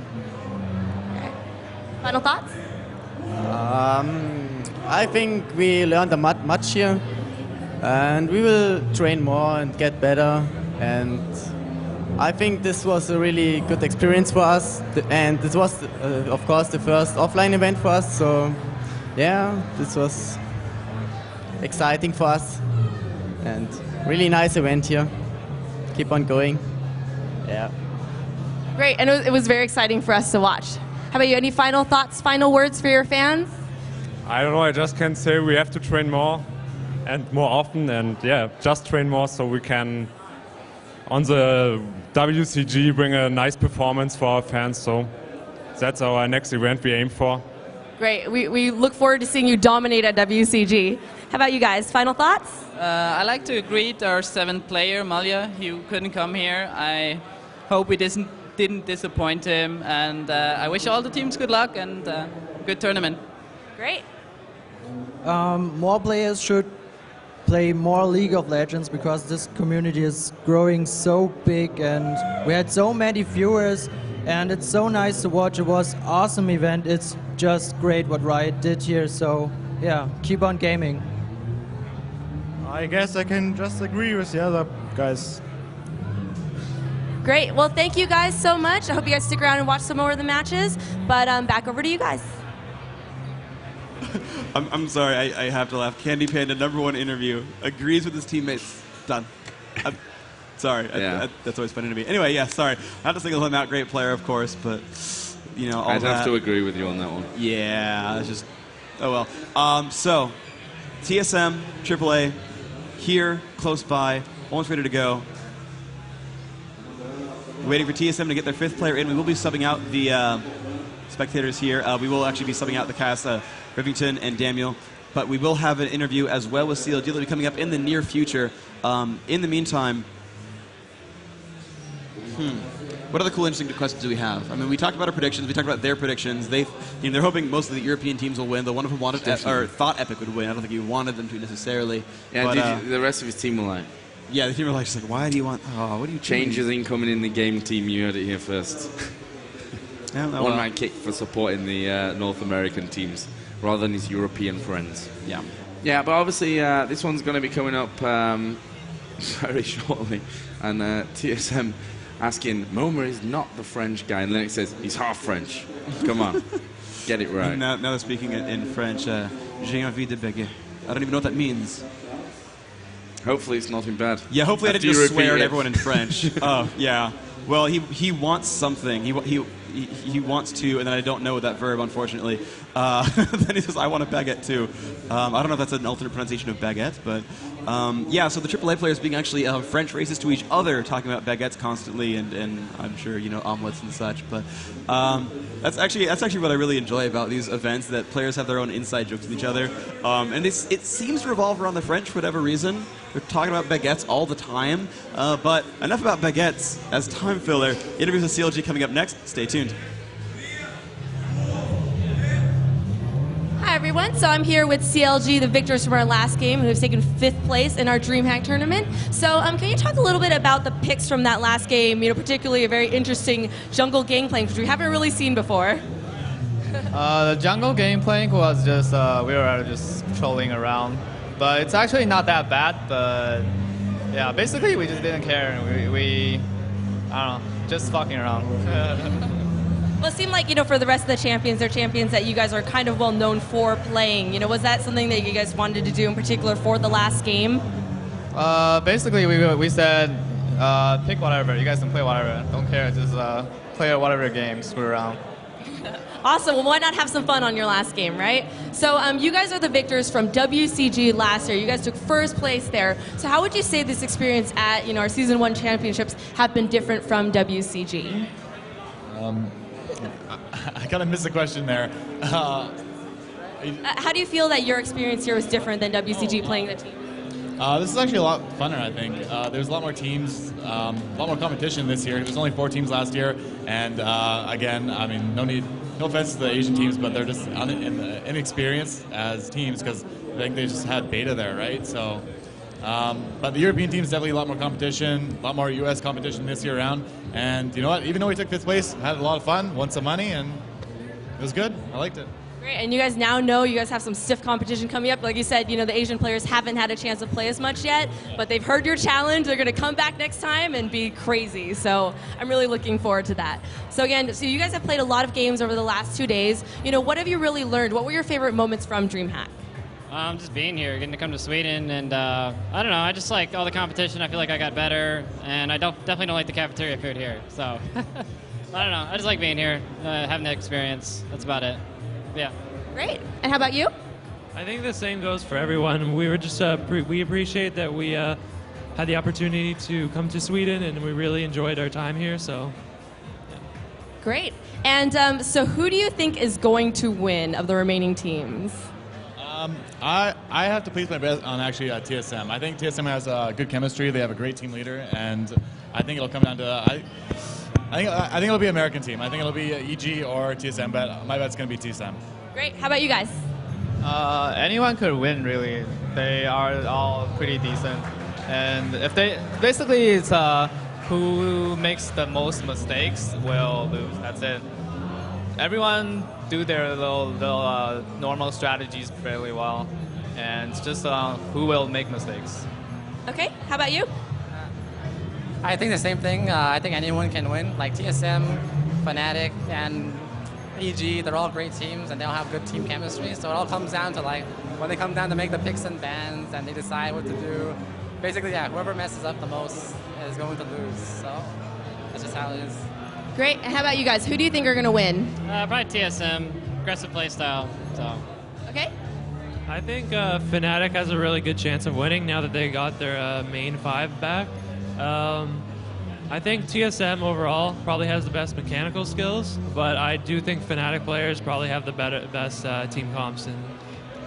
Final thoughts? I think we learned much here, and we will train more and get better. And I think this was a really good experience for us. And this was, of course, the first offline event for us. So, yeah, this was exciting for us, and really nice event here. Keep on going. Yeah. Great, and it was very exciting for us to watch. How about you? Any final thoughts, final words for your fans? I don't know, I just can say we have to train more and more often, and yeah, just train more so we can, on the WCG, bring a nice performance for our fans. So that's our next event we aim for. Great. We look forward to seeing you dominate at WCG. How about you guys? Final thoughts? I like to greet our 7th player, Malya. He couldn't come here. I hope we didn't disappoint him, and I wish all the teams good luck and good tournament. Great. More players should play more League of Legends because this community is growing so big, and we had so many viewers, and it's so nice to watch. It was an awesome event. It's just great what Riot did here, so yeah, keep on gaming. I guess I can just agree with the other guys. Great. Well, thank you guys so much. I hope you guys stick around and watch some more of the matches. But back over to you guys. I'm sorry, I have to laugh. Candy Panda, #1 interview, agrees with his teammates. Done. Sorry, yeah. That's always funny to me. Anyway, yeah, sorry. I have to single him out. Great player, of course, but you know, all I'd that. have to agree with you on that one. Yeah, it's just, oh well. So, TSM, AAA, here, close by, almost ready to go. Waiting for TSM to get their 5th player in. We will be subbing out the spectators here. We will actually be subbing out the cast, Rivington and Daniel. But we will have an interview as well with CLG that will be coming up in the near future. In the meantime, what other cool, interesting questions do we have? I mean, we talked about our predictions. We talked about their predictions. They're hoping most of the European teams will win. The one of them wanted or thought Epic would win. I don't think he wanted them to necessarily. Yeah, but, the rest of his team were like, yeah, the team were like, just like, why do you want? Oh, what do you changes incoming in the game team? You heard it here first. One man kick for supporting the North American teams rather than his European friends. Yeah. Yeah, but obviously this one's going to be coming up very shortly. And TSM asking, Momer is not the French guy. And Lennox says, he's half French. Come on, get it right. Now they're speaking in French. J'ai envie de bégayer. I don't even know what that means. Hopefully it's nothing bad. Yeah, hopefully I didn't just swear at everyone in French. Oh, yeah. Well, he wants something. he wants to, and then I don't know that verb, unfortunately. Then he says, I want a baguette too. I don't know if that's an alternate pronunciation of baguette, but yeah, so the AAA players being actually French racist to each other, talking about baguettes constantly, and I'm sure, you know, omelets and such, but that's actually what I really enjoy about these events, that players have their own inside jokes with each other, and it seems to revolve around the French for whatever reason. They're talking about baguettes all the time, but enough about baguettes as time filler. Interviews with CLG coming up next. Stay tuned. Hi everyone, so I'm here with CLG, the victors from our last game, who have taken 5th place in our Dreamhack tournament. So can you talk a little bit about the picks from that last game, you know, particularly a very interesting jungle gangplank, which we haven't really seen before? The jungle gangplank was just, we were just trolling around. But it's actually not that bad, but yeah, basically we just didn't care. We I don't know, just fucking around. Well, it seemed like, you know, for the rest of the champions, they're champions that you guys are kind of well known for playing. You know, was that something that you guys wanted to do in particular for the last game? Basically, we said, pick whatever. You guys can play whatever. Don't care. Just play whatever game. Screw around. Awesome. Well, why not have some fun on your last game, right? So you guys are the victors from WCG last year. You guys took 1st place there. So how would you say this experience at, you know, our Season 1 championships have been different from WCG? I kind of missed the question there. How do you feel that your experience here was different than WCG playing the team? This is actually a lot funner, I think. There's a lot more teams, a lot more competition this year. There's only 4 teams last year, and again, I mean, no offense to the Asian teams, but they're just inexperienced as teams because I think they just had beta there, right? So, but the European teams definitely a lot more competition, a lot more U.S. competition this year around. And you know what? Even though we took 5th place, had a lot of fun, won some money, and it was good. I liked it. Great, and you guys now know you guys have some stiff competition coming up. Like you said, you know, the Asian players haven't had a chance to play as much yet, but they've heard your challenge. They're going to come back next time and be crazy. So I'm really looking forward to that. So again, so you guys have played a lot of games over the last 2 days. You know, what have you really learned? What were your favorite moments from Dreamhack? Just being here, getting to come to Sweden, and I don't know, I just like all the competition. I feel like I got better, and I definitely don't like the cafeteria food here. So I don't know, I just like being here, having that experience. That's about it. Yeah. Great. And how about you? I think the same goes for everyone. We were just we appreciate that we had the opportunity to come to Sweden, and we really enjoyed our time here. So. Yeah. Great. And so, who do you think is going to win of the remaining teams? I have to place my bet on actually TSM. I think TSM has good chemistry. They have a great team leader, and I think it'll come down to I think it'll be an American team. I think it'll be EG or TSM, but my bet's going to be TSM. Great. How about you guys? Anyone could win, really. They are all pretty decent, and if they basically it's who makes the most mistakes will lose. That's it. Everyone do their little normal strategies fairly well, and it's just who will make mistakes. Okay. How about you? I think the same thing. I think anyone can win. Like TSM, Fnatic, and EG, they're all great teams, and they all have good team chemistry. So it all comes down to like when they come down to make the picks and bans, and they decide what to do. Basically, yeah, whoever messes up the most is going to lose. So that's just how it is. Great. And how about you guys? Who do you think are going to win? Probably TSM, aggressive playstyle. So. Okay. I think Fnatic has a really good chance of winning now that they got their main 5 back. I think TSM overall probably has the best mechanical skills, but I do think Fnatic players probably have the best team comps.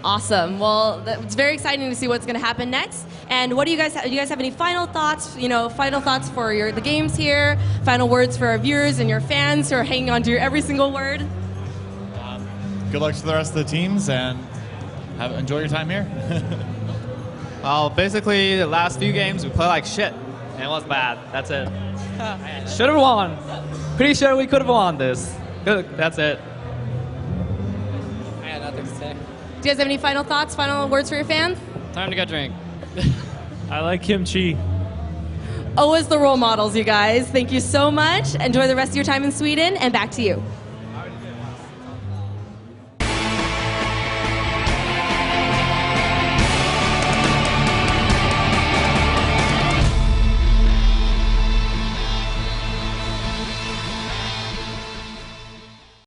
Awesome. Well, it's very exciting to see what's going to happen next. And what do you guys have? Do you guys have any final thoughts? You know, final thoughts for the games here. Final words for our viewers and your fans who are hanging on to your every single word. Good luck to the rest of the teams, and enjoy your time here. Well, basically, the last few games we played like shit, and it was bad. That's it. Should have won. Pretty sure we could have won this. Good. That's it. I had nothing to say. Do you guys have any final thoughts, final words for your fans? Time to go drink. I like kimchi. Always the role models, you guys. Thank you so much. Enjoy the rest of your time in Sweden, and back to you.